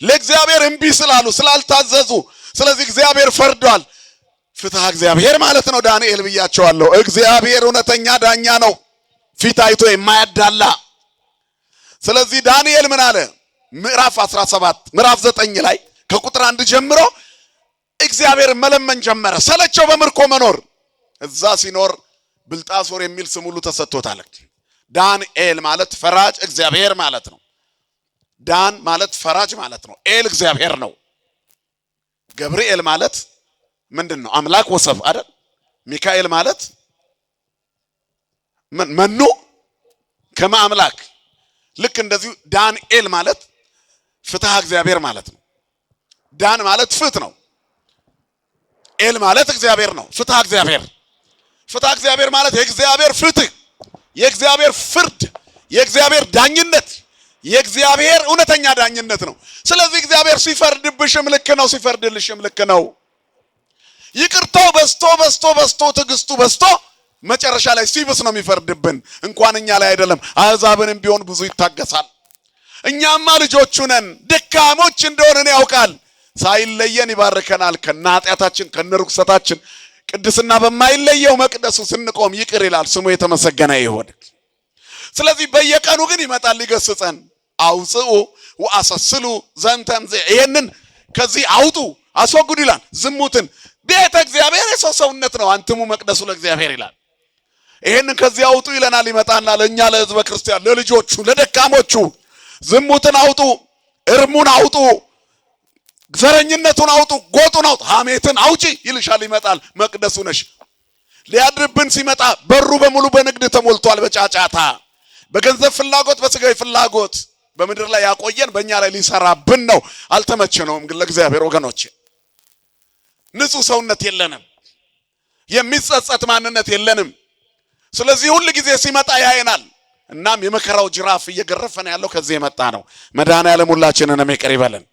ለእግዚአብሔር እምቢ ስላሉ ስላልታዘዙ፣ ስለዚህ እግዚአብሔር ፈርዷል። ፍትሐ እግዚአብሔር ማለት ነው ዳንኤል ብያቸዋለሁ። እግዚአብሔር እውነተኛ ዳኛ ነው፣ ፊት አይቶ የማያዳላ። ስለዚህ ዳንኤል ምን አለ? ምዕራፍ 17 ምዕራፍ 9 ላይ ከቁጥር 1 ጀምሮ እግዚአብሔር መለመን ጀመረ። ሰለቸው በምርኮ መኖር። እዛ ሲኖር ብልጣሶር የሚል ስም ሁሉ ተሰጥቶታል። ዳንኤል ማለት ፈራጅ እግዚአብሔር ማለት ነው። ዳን ማለት ፈራጅ ማለት ነው። ኤል እግዚአብሔር ነው። ገብርኤል ማለት ምንድነው? አምላክ ወሰብ አይደል? ሚካኤል ማለት መኑ ከመ አምላክ። ልክ እንደዚሁ ዳንኤል ማለት ፍትሐ እግዚአብሔር ማለት ነው። ዳን ማለት ፍት ነው። ኤል ማለት እግዚአብሔር ነው። ፍትሐ እግዚአብሔር። ፍትሐ እግዚአብሔር ማለት የእግዚአብሔር ፍትህ፣ የእግዚአብሔር ፍርድ፣ የእግዚአብሔር ዳኝነት፣ የእግዚአብሔር እውነተኛ ዳኝነት ነው። ስለዚህ እግዚአብሔር ሲፈርድብሽም ልክ ነው፣ ሲፈርድልሽም ልክ ነው። ይቅርታው በስቶ በስቶ በስቶ ትዕግስቱ በስቶ መጨረሻ ላይ ሲብስ ነው የሚፈርድብን። እንኳን እኛ ላይ አይደለም አሕዛብንም ቢሆን ብዙ ይታገሳል። እኛማ ልጆቹ ነን፣ ደካሞች እንደሆነን ያውቃል። ሳይለየን ይባርከናል። ከነ ኃጢአታችን ከነ ርኩሰታችን ቅድስና በማይለየው መቅደሱ ስንቆም ይቅር ይላል። ስሙ የተመሰገነ ይሁን። ስለዚህ በየቀኑ ግን ይመጣል ሊገስጸን። አውጽኡ ወአሰስሉ ዘንተም ይሄንን ከዚህ አውጡ አስወግዱ ይላል። ዝሙትን ቤተ እግዚአብሔር የሰው ሰውነት ነው። አንትሙ መቅደሱ ለእግዚአብሔር ይላል። ይሄንን ከዚህ አውጡ ይለናል። ይመጣና ለኛ ለሕዝበ ክርስቲያን ለልጆቹ ለደካሞቹ ዝሙትን አውጡ፣ እርሙን አውጡ፣ ዘረኝነቱን አውጡ፣ ጎጡን አውጡ፣ ሐሜትን አውጪ ይልሻል። ይመጣል። መቅደሱ ነሽ። ሊያድርብን ሲመጣ በሩ በሙሉ በንግድ ተሞልቷል፣ በጫጫታ በገንዘብ ፍላጎት በስጋዊ ፍላጎት በምድር ላይ ያቆየን በእኛ ላይ ሊሰራብን ነው። አልተመቸነውም ግን ለእግዚአብሔር ወገኖች ንጹህ ሰውነት የለንም፣ የሚጸጸት ማንነት የለንም። ስለዚህ ሁሉ ጊዜ ሲመጣ ያየናል። እናም የመከራው ጅራፍ እየገረፈን ያለው ከዚህ የመጣ ነው። መድኃኔዓለም ሁላችንንም ይቅር ይበለን።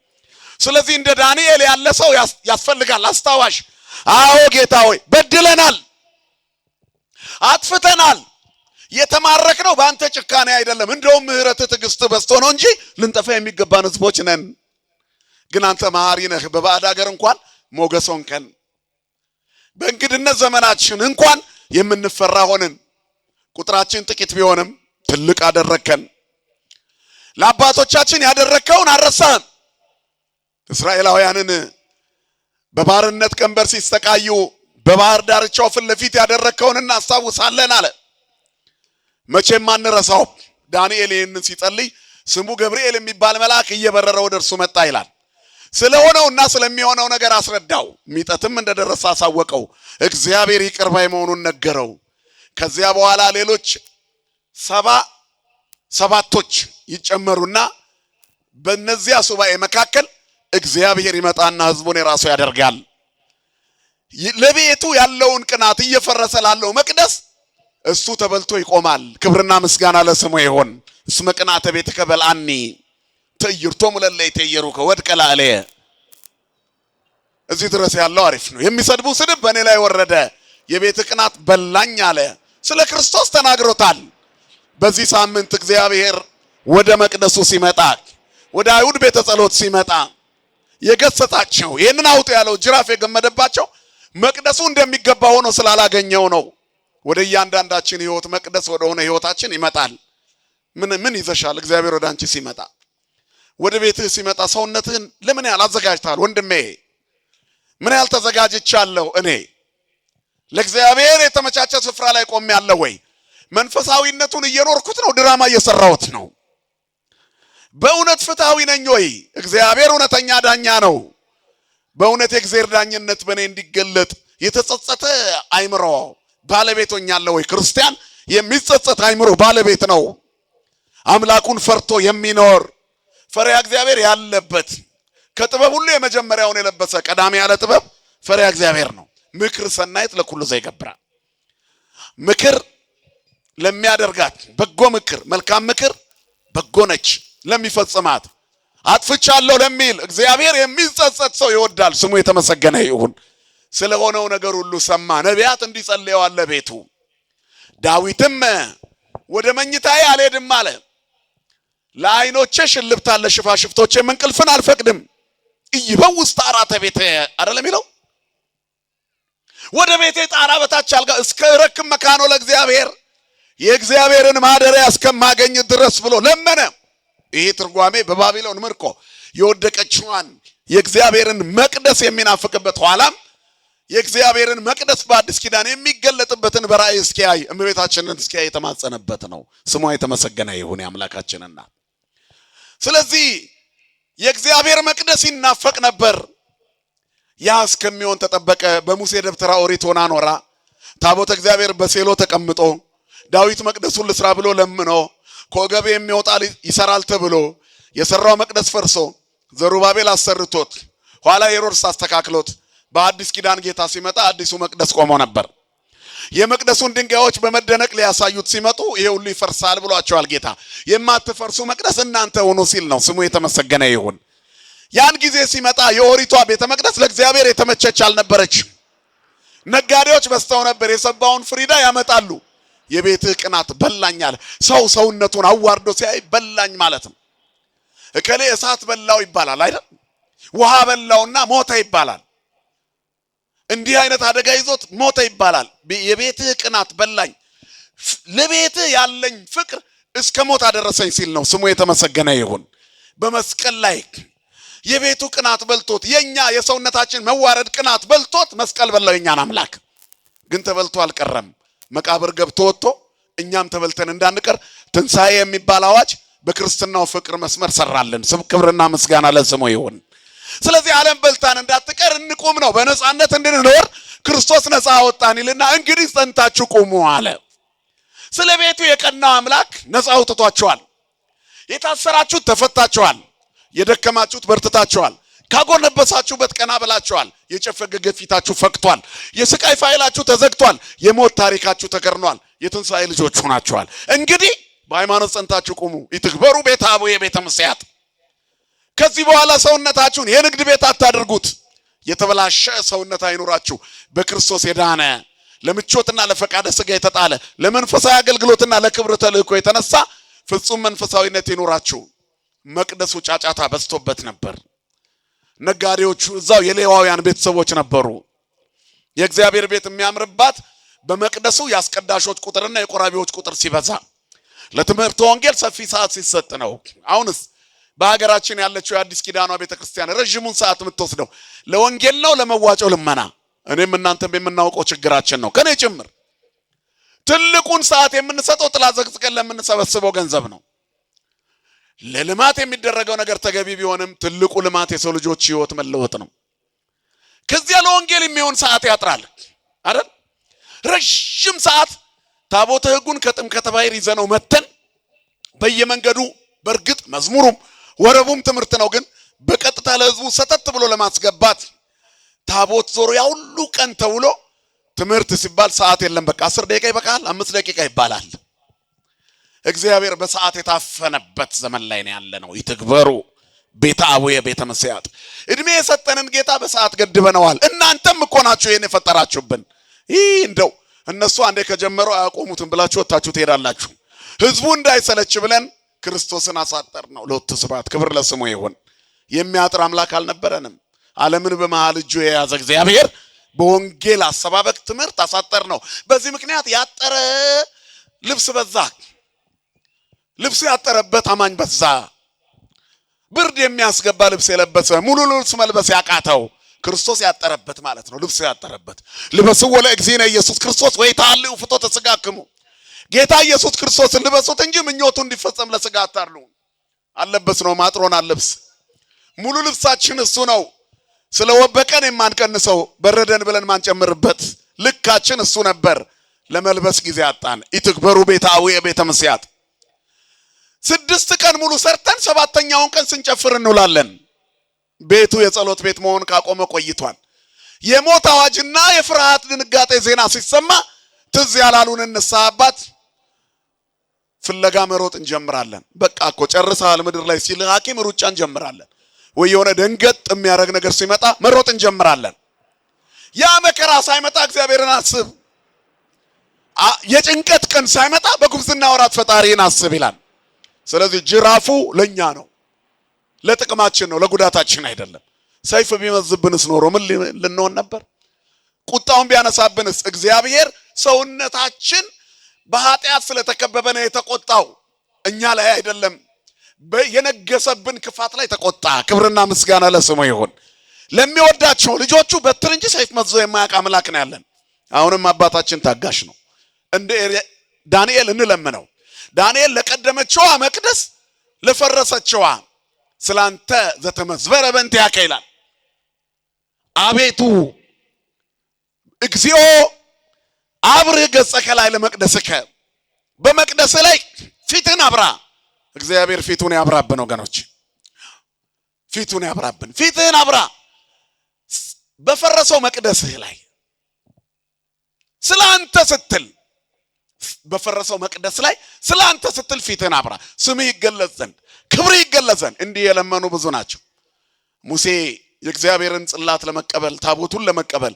ስለዚህ እንደ ዳንኤል ያለ ሰው ያስፈልጋል፣ አስታዋሽ። አዎ ጌታ ሆይ በድለናል፣ አጥፍተናል። የተማረክነው በአንተ ጭካኔ አይደለም፣ እንደውም ምህረት ትዕግስት በዝቶ ነው እንጂ ልንጠፋ የሚገባን ህዝቦች ነን። ግን አንተ መሐሪ ነህ። በባዕድ ሀገር እንኳን ሞገስ ሆንከን፣ በእንግድነት ዘመናችን እንኳን የምንፈራ ሆንን። ቁጥራችን ጥቂት ቢሆንም ትልቅ አደረከን። ለአባቶቻችን ያደረከውን አልረሳህም። እስራኤላውያንን በባርነት ቀንበር ሲስተቃዩ በባህር ዳርቻው ፊት ለፊት ያደረከውን እናስታውሳለን አለ። መቼም አንረሳው። ዳንኤል ይህንን ሲጸልይ ስሙ ገብርኤል የሚባል መልአክ እየበረረ ወደ እርሱ መጣ ይላል። ስለሆነውና ስለሚሆነው ነገር አስረዳው። ሚጠትም እንደደረሰ አሳወቀው። እግዚአብሔር ይቅር ባይ መሆኑን ነገረው። ከዚያ በኋላ ሌሎች 77ቶች ይጨመሩና በእነዚያ ሱባኤ መካከል እግዚአብሔር ይመጣና ህዝቡን የራሱ ያደርጋል። ለቤቱ ያለውን ቅናት እየፈረሰ ላለው መቅደስ እሱ ተበልቶ ይቆማል። ክብርና ምስጋና ለስሙ ይሁን። እስመ ቅናተ ቤትከ በልዓኒ ትዕይርቶሙ ለእለ ይትዔየሩከ ወድቀ ላዕሌየ። እዚህ ድረስ ያለው አሪፍ ነው። የሚሰድቡ ስድብ በእኔ ላይ ወረደ፣ የቤት ቅናት በላኝ አለ። ስለ ክርስቶስ ተናግሮታል። በዚህ ሳምንት እግዚአብሔር ወደ መቅደሱ ሲመጣ፣ ወደ አይሁድ ቤተ ጸሎት ሲመጣ የገሰጻቸው ይህንን አውጡ ያለው ጅራፍ የገመደባቸው መቅደሱ እንደሚገባ ሆኖ ስላላገኘው ነው። ወደ እያንዳንዳችን ህይወት መቅደስ ወደ ሆነ ህይወታችን ይመጣል። ምን ይዘሻል? እግዚአብሔር ወደ አንቺ ሲመጣ፣ ወደ ቤትህ ሲመጣ ሰውነትህን ለምን ያህል አዘጋጅተሃል? ወንድሜ ምን ያህል ተዘጋጅቻለሁ? እኔ ለእግዚአብሔር የተመቻቸ ስፍራ ላይ ቆሜያለሁ ወይ? መንፈሳዊነቱን እየኖርኩት ነው? ድራማ እየሰራሁት ነው? በእውነት ፍትሃዊ ነኝ ወይ? እግዚአብሔር እውነተኛ ዳኛ ነው። በእውነት የእግዚአብሔር ዳኝነት በእኔ እንዲገለጥ የተጸጸተ አይምሮ ባለቤት ሆኛለሁ ወይ? ክርስቲያን የሚጸጸት አይምሮ ባለቤት ነው። አምላኩን ፈርቶ የሚኖር ፈሪሃ እግዚአብሔር ያለበት ከጥበብ ሁሉ የመጀመሪያውን የለበሰ ቀዳሚ ያለ ጥበብ ፈሪሃ እግዚአብሔር ነው። ምክር ሰናይት ለኩሉ ዘይገብራ ምክር ለሚያደርጋት በጎ ምክር መልካም ምክር በጎ ነች ለሚፈጽማት። አጥፍቻለሁ ለሚል እግዚአብሔር የሚጸጸት ሰው ይወዳል። ስሙ የተመሰገነ ይሁን። ስለሆነው ነገር ሁሉ ሰማ። ነቢያት እንዲጸልየው አለ ቤቱ። ዳዊትም ወደ መኝታዬ አልሄድም አለ። ለዓይኖቼ ሽልብታ ለሽፋሽፍቶቼ እንቅልፍን አልፈቅድም። ይበው ውስጥ አራተ ቤት አይደለም ይለው ወደ ቤቴ ጣራ በታች አልጋ እስከ ረክም መካኖ ለእግዚአብሔር የእግዚአብሔርን ማደሪያ እስከማገኝ ድረስ ብሎ ለመነ። ይሄ ትርጓሜ በባቢሎን ምርኮ የወደቀችዋን የእግዚአብሔርን መቅደስ የሚናፍቅበት ኋላም የእግዚአብሔርን መቅደስ በአዲስ ኪዳን የሚገለጥበትን በራእይ እስኪያይ እመቤታችንን እስኪያይ የተማጸነበት ነው። ስሟ የተመሰገነ ይሁን የአምላካችንና። ስለዚህ የእግዚአብሔር መቅደስ ይናፈቅ ነበር። ያ እስከሚሆን ተጠበቀ። በሙሴ ደብተራ ኦሪት ሆና ኖራ ታቦተ እግዚአብሔር በሴሎ ተቀምጦ ዳዊት መቅደሱን ልስራ ብሎ ለምኖ ከወገቤ የሚወጣ ይሰራል ተብሎ የሰራው መቅደስ ፈርሶ ዘሩባቤል አሰርቶት ኋላ ሄሮድስ አስተካክሎት በአዲስ ኪዳን ጌታ ሲመጣ አዲሱ መቅደስ ቆሞ ነበር። የመቅደሱን ድንጋዮች በመደነቅ ሊያሳዩት ሲመጡ ይሄ ሁሉ ይፈርሳል ብሏቸዋል ጌታ። የማትፈርሱ መቅደስ እናንተ ሆኖ ሲል ነው። ስሙ የተመሰገነ ይሁን። ያን ጊዜ ሲመጣ የኦሪቷ ቤተ መቅደስ ለእግዚአብሔር የተመቸች አልነበረች። ነጋዴዎች በስተው ነበር። የሰባውን ፍሪዳ ያመጣሉ። የቤትህ ቅናት በላኛል። ሰው ሰውነቱን አዋርዶ ሲያይ በላኝ ማለት ነው። እከሌ እሳት በላው ይባላል አይደል? ውሃ በላውና ሞተ ይባላል። እንዲህ አይነት አደጋ ይዞት ሞተ ይባላል። የቤትህ ቅናት በላኝ፣ ለቤትህ ያለኝ ፍቅር እስከ ሞት አደረሰኝ ሲል ነው። ስሙ የተመሰገነ ይሁን። በመስቀል ላይ የቤቱ ቅናት በልቶት የኛ የሰውነታችን መዋረድ ቅናት በልቶት መስቀል በላው የኛን አምላክ። ግን ተበልቶ አልቀረም። መቃብር ገብቶ ወጥቶ እኛም ተበልተን እንዳንቀር ትንሣኤ የሚባል አዋጅ በክርስትናው ፍቅር መስመር ሰራልን። ስም ክብርና ምስጋና ለስሙ ይሁን። ስለዚህ ዓለም በልታን እንዳትቀር እንቁም ነው። በነጻነት እንድንኖር ክርስቶስ ነጻ አወጣን ይልና እንግዲህ ጸንታችሁ ቁሙ አለ። ስለ ቤቱ የቀናው አምላክ ነጻ አውጥቷቸዋል። የታሰራችሁት ተፈታችኋል። የደከማችሁት በርትታችኋል። ካጎነበሳችሁበት ቀና ብላችኋል። የጨፈገገ ፊታችሁ ፈክቷል። የስቃይ ፋይላችሁ ተዘግቷል። የሞት ታሪካችሁ ተከርኗል። የትንሣኤ ልጆች ሆናችኋል። እንግዲህ በሃይማኖት ጸንታችሁ ቁሙ። ይትግበሩ ቤተ አቡየ ቤተ ምስያት። ከዚህ በኋላ ሰውነታችሁን የንግድ ቤት አታድርጉት። የተበላሸ ሰውነት አይኑራችሁ። በክርስቶስ የዳነ ለምቾትና ለፈቃደ ሥጋ የተጣለ ለመንፈሳዊ አገልግሎትና ለክብር ተልእኮ የተነሳ ፍጹም መንፈሳዊነት ይኑራችሁ። መቅደሱ ጫጫታ በዝቶበት ነበር። ነጋዴዎቹ እዛው የሌዋውያን ቤተሰቦች ነበሩ። የእግዚአብሔር ቤት የሚያምርባት በመቅደሱ ያስቀዳሾች ቁጥርና የቆራቢዎች ቁጥር ሲበዛ ለትምህርት ወንጌል ሰፊ ሰዓት ሲሰጥ ነው። አሁንስ በሀገራችን ያለችው የአዲስ ኪዳኗ ቤተክርስቲያን ረጅሙን ሰዓት የምትወስደው ለወንጌል ነው ለመዋጮ ልመና? እኔም እናንተም የምናውቀው ችግራችን ነው ከኔ ጭምር። ትልቁን ሰዓት የምንሰጠው ጥላ ዘቅዝቀን ለምንሰበስበው ገንዘብ ነው። ለልማት የሚደረገው ነገር ተገቢ ቢሆንም ትልቁ ልማት የሰው ልጆች ህይወት መለወጥ ነው። ከዚያ ለወንጌል የሚሆን ሰዓት ያጥራል አይደል? ረጅም ሰዓት ታቦተ ሕጉን ከጥምቀተ ባሕር ይዘነው መተን በየመንገዱ በርግጥ መዝሙሩም ወረቡም ትምህርት ነው። ግን በቀጥታ ለህዝቡ ሰተት ብሎ ለማስገባት ታቦት ዞሮ ያ ሁሉ ቀን ተውሎ ትምህርት ሲባል ሰዓት የለም። በቃ 10 ደቂቃ ይበቃል፣ 5 ደቂቃ ይባላል። እግዚአብሔር በሰዓት የታፈነበት ዘመን ላይ ነው ያለ ነው። ይትግበሩ ቤተ አቡየ ቤተ ምስያት። እድሜ የሰጠንን ጌታ በሰዓት ገድበነዋል። እናንተም እኮ ናችሁ ይሄን የፈጠራችሁብን። እንደው እነሱ አንዴ ከጀመረው አያቆሙትም ብላችሁ ወጣችሁ ትሄዳላችሁ። ህዝቡ እንዳይሰለች ብለን ክርስቶስን አሳጠር ነው። ሎቱ ስብሐት ክብር ለስሙ ይሁን። የሚያጥር አምላክ አልነበረንም። ዓለምን በመሃል እጁ የያዘ እግዚአብሔር በወንጌል አሰባበክ ትምህርት አሳጠር ነው። በዚህ ምክንያት ያጠረ ልብስ በዛ። ልብስ ያጠረበት አማኝ በዛ። ብርድ የሚያስገባ ልብስ የለበሰ ሙሉ ልብስ መልበስ ያቃተው ክርስቶስ ያጠረበት ማለት ነው። ልብስ ያጠረበት ልበስዎ ለእግዚእነ ኢየሱስ ክርስቶስ ወይታልዩ ፍትወተ ሥጋክሙ። ጌታ ኢየሱስ ክርስቶስን ልበሱት እንጂ ምኞቱ እንዲፈጸም ለሥጋ አታርሉ። አለበስነው ማጥሮን አለብስ ሙሉ ልብሳችን እሱ ነው ስለወበቀን የማንቀንሰው በረደን ብለን ማንጨምርበት ልካችን እሱ ነበር ለመልበስ ጊዜ አጣን ኢትክበሩ ቤተ አቡየ ቤተ መስያት 6 ቀን ሙሉ ሰርተን 7ኛውን ቀን ስንጨፍር እንውላለን ቤቱ የጸሎት ቤት መሆን ካቆመ ቆይቷል የሞት አዋጅና የፍርሃት ድንጋጤ ዜና ሲሰማ ትዝ ያላሉን ንስሐ አባት ፍለጋ መሮጥ እንጀምራለን በቃ እኮ ጨርሰሃል ምድር ላይ ሲል ሐኪም ሩጫ እንጀምራለን ወይ የሆነ ደንገጥ የሚያረግ ነገር ሲመጣ መሮጥ እንጀምራለን ያ መከራ ሳይመጣ እግዚአብሔርን አስብ የጭንቀት ቀን ሳይመጣ በጉብዝና ወራት ፈጣሪን አስብ ይላል ስለዚህ ጅራፉ ለኛ ነው ለጥቅማችን ነው ለጉዳታችን አይደለም ሰይፍ ቢመዝብንስ ኖሮ ምን ልንሆን ነበር ቁጣውን ቢያነሳብንስ እግዚአብሔር ሰውነታችን በኃጢአት ስለተከበበ ነው የተቆጣው እኛ ላይ አይደለም የነገሰብን ክፋት ላይ ተቆጣ ክብርና ምስጋና ለስሙ ይሁን ለሚወዳቸው ልጆቹ በትር እንጂ ሰይፍ መዝዞ የማያውቅ አምላክ ነው ያለን አሁንም አባታችን ታጋሽ ነው እንደ ዳንኤል እንለምነው ዳንኤል ለቀደመችዋ መቅደስ ለፈረሰችዋ ስላንተ ዘተመዝበረ በእንቲአከ ይላል አቤቱ እግዚኦ አብርህ ገጸከ ላይ ለመቅደስከ በመቅደስ ላይ ፊትን አብራ እግዚአብሔር ፊቱን ያብራብን ወገኖች ፊቱን ያብራብን ፊትን አብራ በፈረሰው መቅደስህ ላይ ስላንተ ስትል በፈረሰው መቅደስ ላይ ስላንተ ስትል ፊትን አብራ ስምህ ይገለጽ ዘንድ ክብር ይገለጽ ዘንድ እንዲህ የለመኑ ብዙ ናቸው ሙሴ የእግዚአብሔርን ጽላት ለመቀበል ታቦቱን ለመቀበል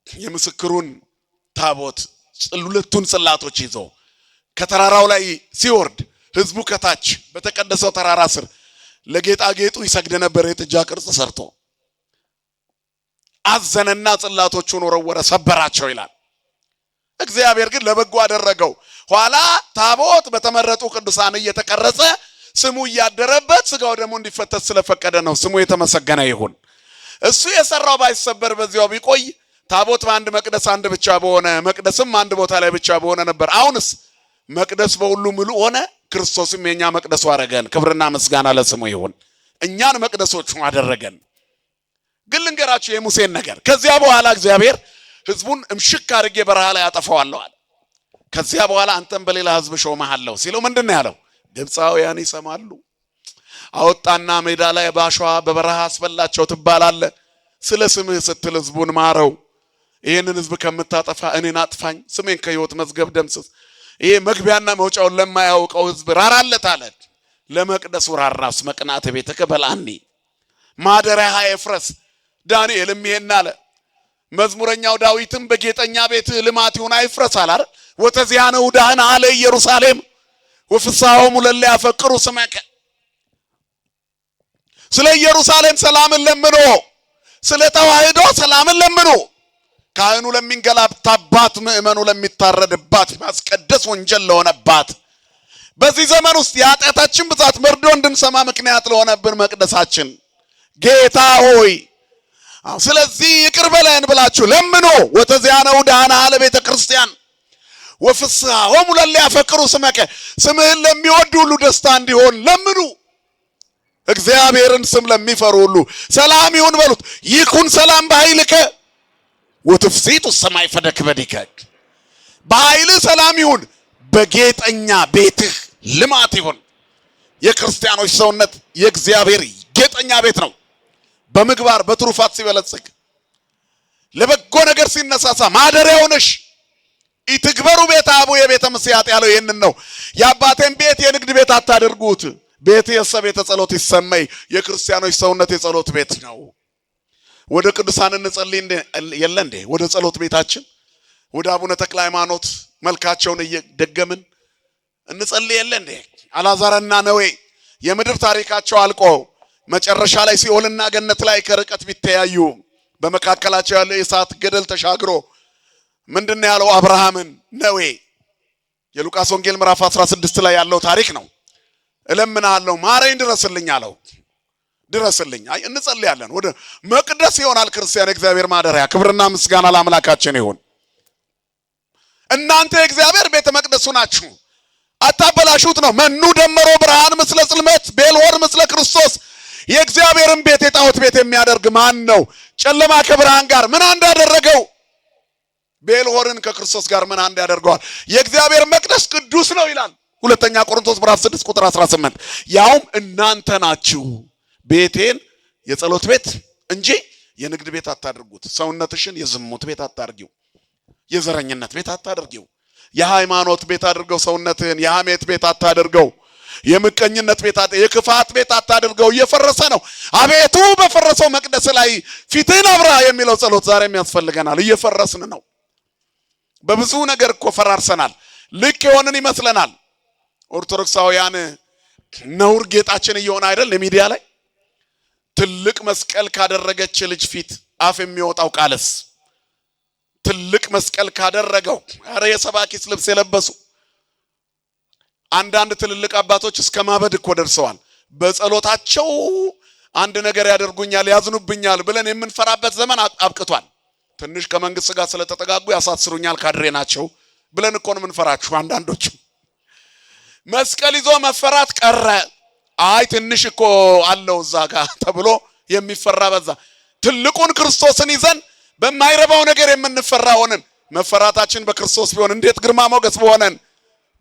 የምስክሩን ታቦት ሁለቱን ጽላቶች ይዞ ከተራራው ላይ ሲወርድ ህዝቡ ከታች በተቀደሰው ተራራ ስር ለጌጣጌጡ ይሰግድ ነበር የጥጃ ቅርጽ ሰርቶ አዘነና ጽላቶቹን ወረወረ ሰበራቸው ይላል እግዚአብሔር ግን ለበጎ አደረገው ኋላ ታቦት በተመረጡ ቅዱሳን እየተቀረጸ ስሙ ያደረበት ስጋው ደግሞ እንዲፈተት ስለፈቀደ ነው ስሙ የተመሰገነ ይሁን እሱ የሰራው ባይሰበር በዚያው ቢቆይ ታቦት በአንድ መቅደስ አንድ ብቻ በሆነ መቅደስም አንድ ቦታ ላይ ብቻ በሆነ ነበር አሁንስ መቅደስ በሁሉ ሙሉ ሆነ ክርስቶስም የኛ መቅደሱ አደረገን ክብርና ምስጋና ለስሙ ይሁን እኛን መቅደሶቹ አደረገን ግን ልንገራችሁ የሙሴን ነገር ከዚያ በኋላ እግዚአብሔር ህዝቡን እምሽክ አድርጌ በረሃ ላይ አጠፋዋለሁ አለ ከዚያ በኋላ አንተም በሌላ ህዝብ ሾመሃለሁ ሲለው ምንድነው ያለው ግብፃውያን ይሰማሉ አወጣና ሜዳ ላይ ባሸዋ በበረሃ አስበላቸው ትባላለ ስለ ስምህ ስትል ህዝቡን ማረው ይሄንን ህዝብ ከምታጠፋ እኔን አጥፋኝ ስሜን ከህይወት መዝገብ ደምስስ ይሄ መግቢያና መውጫውን ለማያውቀው ህዝብ ራራለት አለ ለመቅደሱ ራራስ መቅናት ቤተከ በላኒ ማደሪያ ይፍረስ ዳንኤልም ይሄን አለ መዝሙረኛው ዳዊትም በጌጠኛ ቤት ልማት ይሁን አይፍረስ አለ ወተዚያነው ዳህና አለ ኢየሩሳሌም ወፍሳውም ለለ ያፈቅሩ ስመከ ስለ ኢየሩሳሌም ሰላምን ለምኖ ስለ ተዋህዶ ሰላምን ለምኖ ካህኑ ለሚንገላታባት ምእመኑ ለሚታረድባት ማስቀደስ ወንጀል ለሆነባት በዚህ ዘመን ውስጥ ያጣታችን ብዛት መርዶ እንድንሰማ ምክንያት ለሆነብን መቅደሳችን ጌታ ሆይ ስለዚህ ይቅር በለን ብላችሁ ለምኖ ወተዚያነው ዳህና አለ ቤተ ክርስቲያን ወፍስሐሆሙ ለለ ያፈቅሩ ስመከ ስምህን ለሚወዱ ሁሉ ደስታ እንዲሆን ለምኑ እግዚአብሔርን ስም ለሚፈሩ ሁሉ ሰላም ይሁን በሉት ይኩን ሰላም በኃይልከ ወትፍሲቱ ሰማይ ፈደክበዲከ በኃይል ሰላም ይሁን በጌጠኛ ቤትህ ልማት ይሁን የክርስቲያኖች ሰውነት የእግዚአብሔር ጌጠኛ ቤት ነው በምግባር በትሩፋት ሲበለጽግ ለበጎ ነገር ሲነሳሳ ማደሪያው ነሽ ኢትግበሩ ቤተ አቡየ ቤተ መስያት ያለው ይሄንን ነው የአባቴን ቤት የንግድ ቤት አታድርጉት ቤት የሰብ የተጸሎት ይሰመይ የክርስቲያኖች ሰውነት የጸሎት ቤት ነው ወደ ቅዱሳን እንጸልይ የለ እንዴ ወደ ጸሎት ቤታችን ወደ አቡነ ተክለ ሃይማኖት መልካቸውን እየደገምን እንጸልይ የለ እንዴ አላዛርና ነዌ የምድር ታሪካቸው አልቆ መጨረሻ ላይ ሲኦልና ገነት ላይ ከርቀት ቢተያዩ በመካከላቸው ያለው የእሳት ገደል ተሻግሮ ምንድነው ያለው አብርሃምን ነዌ የሉቃስ ወንጌል ምዕራፍ 16 ላይ ያለው ታሪክ ነው እለምናለሁ ማረኝ ድረስልኝ አለው ድረስልኝ አይ እንጸልያለን ወደ መቅደስ ይሆናል ክርስቲያን እግዚአብሔር ማደሪያ ክብርና ምስጋና ለአምላካችን ይሁን እናንተ እግዚአብሔር ቤተ መቅደሱ ናችሁ አታበላሹት ነው። መኑ ደመሮ ብርሃን ምስለ ጽልመት ቤልሆር ምስለ ክርስቶስ። የእግዚአብሔርን ቤት የጣዖት ቤት የሚያደርግ ማን ነው? ጨለማ ከብርሃን ጋር ምን አንድ ያደረገው? ቤልሆርን ከክርስቶስ ጋር ምን አንድ ያደርገዋል? የእግዚአብሔር መቅደስ ቅዱስ ነው ይላል ሁለተኛ ቆሮንቶስ ምዕራፍ 6 ቁጥር 18። ያውም እናንተ ናችሁ ቤቴን የጸሎት ቤት እንጂ የንግድ ቤት አታድርጉት። ሰውነትሽን የዝሙት ቤት አታድርጊው፣ የዘረኝነት ቤት አታድርጊው፣ የሃይማኖት ቤት አድርገው። ሰውነትህን የሐሜት ቤት አታድርገው፣ የምቀኝነት ቤት የክፋት ቤት አታድርገው። እየፈረሰ ነው። አቤቱ በፈረሰው መቅደስ ላይ ፊትህን አብራ የሚለው ጸሎት ዛሬም ያስፈልገናል። እየፈረስን ነው። በብዙ ነገር እኮ ፈራርሰናል። ልክ የሆንን ይመስለናል። ኦርቶዶክሳውያን ነውር ጌጣችን እየሆነ አይደል? የሚዲያ ላይ ትልቅ መስቀል ካደረገች ልጅ ፊት አፍ የሚወጣው ቃልስ ትልቅ መስቀል ካደረገው አረ የሰባኪስ ልብስ የለበሱ አንዳንድ ትልልቅ አባቶች እስከ ማበድ እኮ ደርሰዋል። በጸሎታቸው አንድ ነገር ያደርጉኛል ያዝኑብኛል ብለን የምንፈራበት ዘመን አብቅቷል። ትንሽ ከመንግስት ጋር ስለተጠጋጉ ያሳስሩኛል ካድሬ ናቸው ብለን እኮ ነው የምንፈራችሁ። አንዳንዶች መስቀል ይዞ መፈራት ቀረ። አይ ትንሽ እኮ አለው እዛ ጋር ተብሎ የሚፈራ በዛ። ትልቁን ክርስቶስን ይዘን በማይረባው ነገር የምንፈራ ሆነን መፈራታችን በክርስቶስ ቢሆን እንዴት ግርማ ሞገስ በሆነን።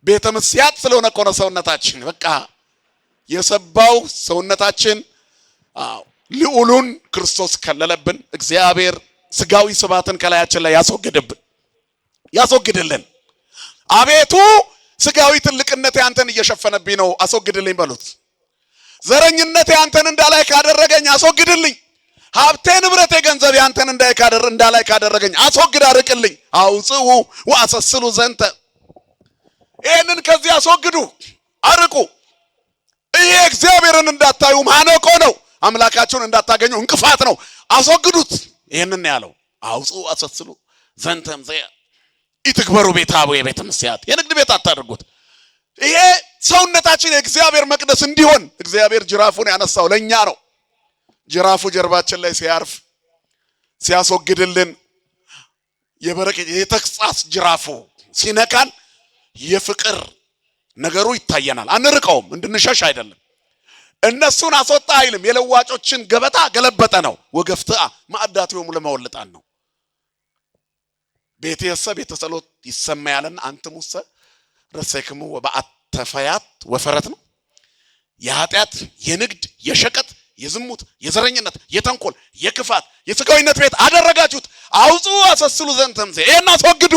ቤተ ምስያት ስለሆነ እኮ ነው ሰውነታችን። በቃ የሰባው ሰውነታችን ልዑሉን ክርስቶስ ከለለብን። እግዚአብሔር ስጋዊ ስባትን ከላያችን ላይ ያስወግድልን። አቤቱ ስጋዊ ትልቅነት ያንተን እየሸፈነብኝ ነው አስወግድልኝ በሉት። ዘረኝነት ያንተን እንዳላይ ካደረገኝ አስወግድልኝ። ሀብቴ ንብረቴ ገንዘብ ያንተን እንዳላይ ካደረገኝ አስወግድ አርቅልኝ። አውጽኡ ወአሰስሉ ዘንተ። ይሄንን ከዚህ አስወግዱ አርቁ። ይሄ እግዚአብሔርን እንዳታዩ ማነቆ ነው። አምላካችሁን እንዳታገኙ እንቅፋት ነው። አስወግዱት። ይሄንን ያለው አውጽኡ አሰስሉ ዘንተም ዘያ ኢትክበሩ ቤተ አቡየ ቤተ ምስያት። የንግድ ቤት አታድርጉት። ይሄ ሰውነታችን የእግዚአብሔር መቅደስ እንዲሆን እግዚአብሔር ጅራፉን ያነሳው ለኛ ነው። ጅራፉ ጀርባችን ላይ ሲያርፍ ሲያስወግድልን የበረከት የተክሳስ ጅራፉ ሲነካን የፍቅር ነገሩ ይታየናል። አንርቀውም፣ እንድንሸሽ አይደለም። እነሱን አስወጣ አይልም። የለዋጮችን ገበታ ገለበጠ ነው። ወገፍትአ ማዕዳቲሆሙ ለመወልጣን ነው። ቤቴሰ ቤተ ጸሎት ይሰማያለን አንትሙሰ ረሰይክሙ ወበአተ ፈያት ወፈረት ነው። የኃጢአት የንግድ የሸቀጥ የዝሙት የዘረኝነት የተንኮል የክፋት የስጋዊነት ቤት አደረጋችሁት። አውጽኡ አሰስሉ ዘንተም ዘ። ይሄን አስወግዱ።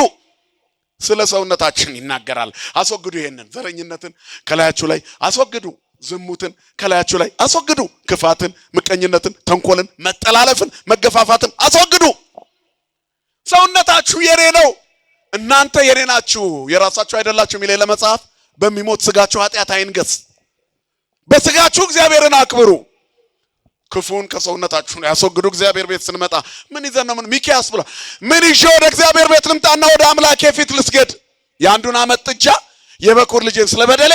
ስለ ሰውነታችን ይናገራል። አስወግዱ። ይሄንን ዘረኝነትን ከላያችሁ ላይ አስወግዱ። ዝሙትን ከላያችሁ ላይ አስወግዱ። ክፋትን፣ ምቀኝነትን፣ ተንኮልን፣ መጠላለፍን፣ መገፋፋትን አስወግዱ። ሰውነታችሁ የኔ ነው፣ እናንተ የኔ ናችሁ፣ የራሳችሁ አይደላችሁ የሚል ለመጽሐፍ በሚሞት ስጋችሁ ኃጢአት አይንገስ። በስጋችሁ እግዚአብሔርን አክብሩ። ክፉን ከሰውነታችሁ ነው ያስወግዱ። እግዚአብሔር ቤት ስንመጣ ምን ይዘን ነው? ሚክያስ ብሎ ምን ይዤ ወደ እግዚአብሔር ቤት ልምጣና ወደ አምላኬ ፊት ልስገድ? የአንዱን ዓመት ጥጃ የበኩር ልጄን ስለበደሌ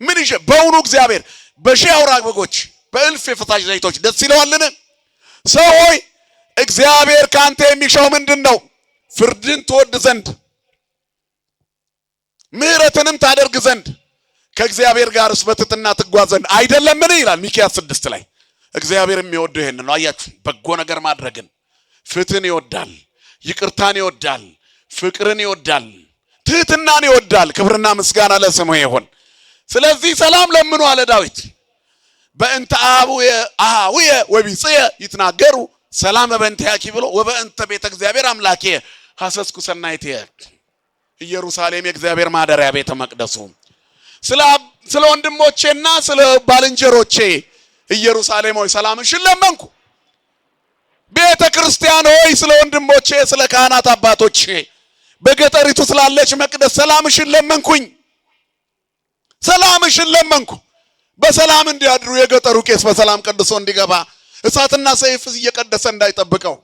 ምን ይዤ? በእውኑ እግዚአብሔር በሺህ አውራ በጎች በእልፍ የፈሳሽ ዘይቶች ደስ ይለዋልን? ሰው ሆይ እግዚአብሔር ካንተ የሚሻው ምንድን ነው? ፍርድን ትወድ ዘንድ ምሕረትንም ታደርግ ዘንድ ከእግዚአብሔር ጋርስ በትሕትና ትጓዝ ዘንድ አይደለምን? ይላል ሚክያስ 6 ላይ። እግዚአብሔር የሚወደው ይሄን ነው። አያችሁ፣ በጎ ነገር ማድረግን፣ ፍትህን ይወዳል፣ ይቅርታን ይወዳል፣ ፍቅርን ይወዳል፣ ትሕትናን ይወዳል። ክብርና ምስጋና ለስሙ ይሁን። ስለዚህ ሰላም ለምኑ አለ ዳዊት። በእንተ አኀውየ ወቢጽየ ይትናገሩ ሰላም በእንቲአኪ ብሎ ወበእንተ ቤተ እግዚአብሔር አምላኬ ሐሰስኩ ሰናይትየ። ኢየሩሳሌም የእግዚአብሔር ማደሪያ ቤተ መቅደሱ። ስለ ወንድሞቼና ስለ ባልንጀሮቼ ኢየሩሳሌም ሆይ ሰላምሽን ለመንኩ። ቤተ ክርስቲያን ሆይ ስለ ወንድሞቼ ስለ ካህናት አባቶቼ በገጠሪቱ ስላለች መቅደስ ሰላምሽን ለመንኩኝ። ሰላምሽን ለመንኩ። በሰላም እንዲያድሩ የገጠሩ ቄስ በሰላም ቀድሶ እንዲገባ እሳትና ሰይፍ እየቀደሰ እንዳይጠብቀው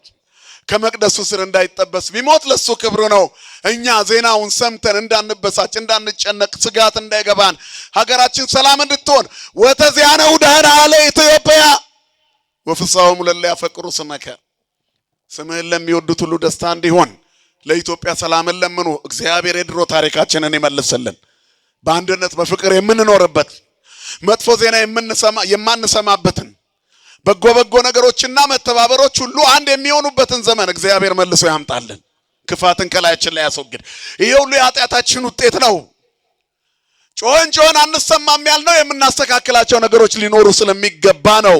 ከመቅደሱ ስር እንዳይጠበስ ቢሞት ለሱ ክብሩ ነው። እኛ ዜናውን ሰምተን እንዳንበሳጭ እንዳንጨነቅ ስጋት እንዳይገባን ሀገራችን ሰላም እንድትሆን ወተዚያነው ደህና አለ ኢትዮጵያ ወፍሳውም ለለ ያፈቅሩ ስመከ ስምህን ለሚወዱት ሁሉ ደስታ እንዲሆን ለኢትዮጵያ ሰላምን ለምኑ። እግዚአብሔር የድሮ ታሪካችንን ይመልስልን። በአንድነት በፍቅር የምንኖርበት መጥፎ ዜና የማንሰማበትን በጎ ነገሮችና መተባበሮች ሁሉ አንድ የሚሆኑበትን ዘመን እግዚአብሔር መልሶ ያምጣልን። ክፋትን ከላያችን ላይ ያስወግድ። ይሄ ሁሉ የኃጢአታችን ውጤት ነው። ጮኸን አንሰማም ያልነው የምናስተካክላቸው ነገሮች ሊኖሩ ስለሚገባ ነው።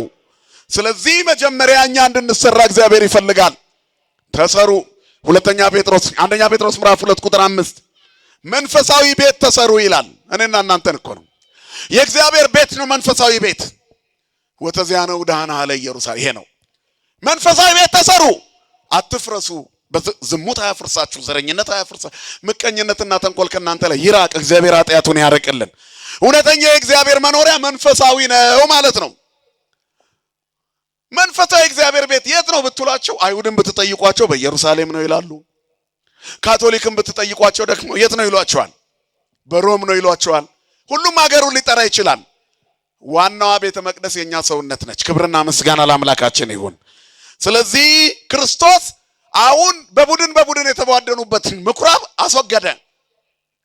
ስለዚህ መጀመሪያ እኛ እንድንሰራ እግዚአብሔር ይፈልጋል። ተሰሩ። አንደኛ ጴጥሮስ ምዕራፍ 2 ቁጥር 5 መንፈሳዊ ቤት ተሰሩ ይላል። እኔና እናንተን እኮ ነው። የእግዚአብሔር ቤት ነው መንፈሳዊ ቤት። ወተዚያነው ዳህና አለ ኢየሩሳሌም። ይሄ ነው መንፈሳዊ ቤት ተሰሩ፣ አትፍረሱ። ዝሙት አያፍርሳችሁ፣ ዘረኝነት አያፍርሳችሁ፣ ምቀኝነትና ተንኮል ከእናንተ ላይ ይራቅ። እግዚአብሔር ኃጢአቱን ያርቅልን። እውነተኛ የእግዚአብሔር መኖሪያ መንፈሳዊ ነው ማለት ነው። መንፈሳዊ እግዚአብሔር ቤት የት ነው ብትሏቸው፣ አይሁድን ብትጠይቋቸው በኢየሩሳሌም ነው ይላሉ። ካቶሊክን ብትጠይቋቸው ደግሞ የት ነው ይሏቸዋል? በሮም ነው ይሏቸዋል። ሁሉም ሀገሩን ሊጠራ ይችላል። ዋናዋ ቤተ መቅደስ የኛ ሰውነት ነች። ክብርና ምስጋና ለአምላካችን ይሁን። ስለዚህ ክርስቶስ አሁን በቡድን የተቧደኑበትን ምኩራብ አስወገደ።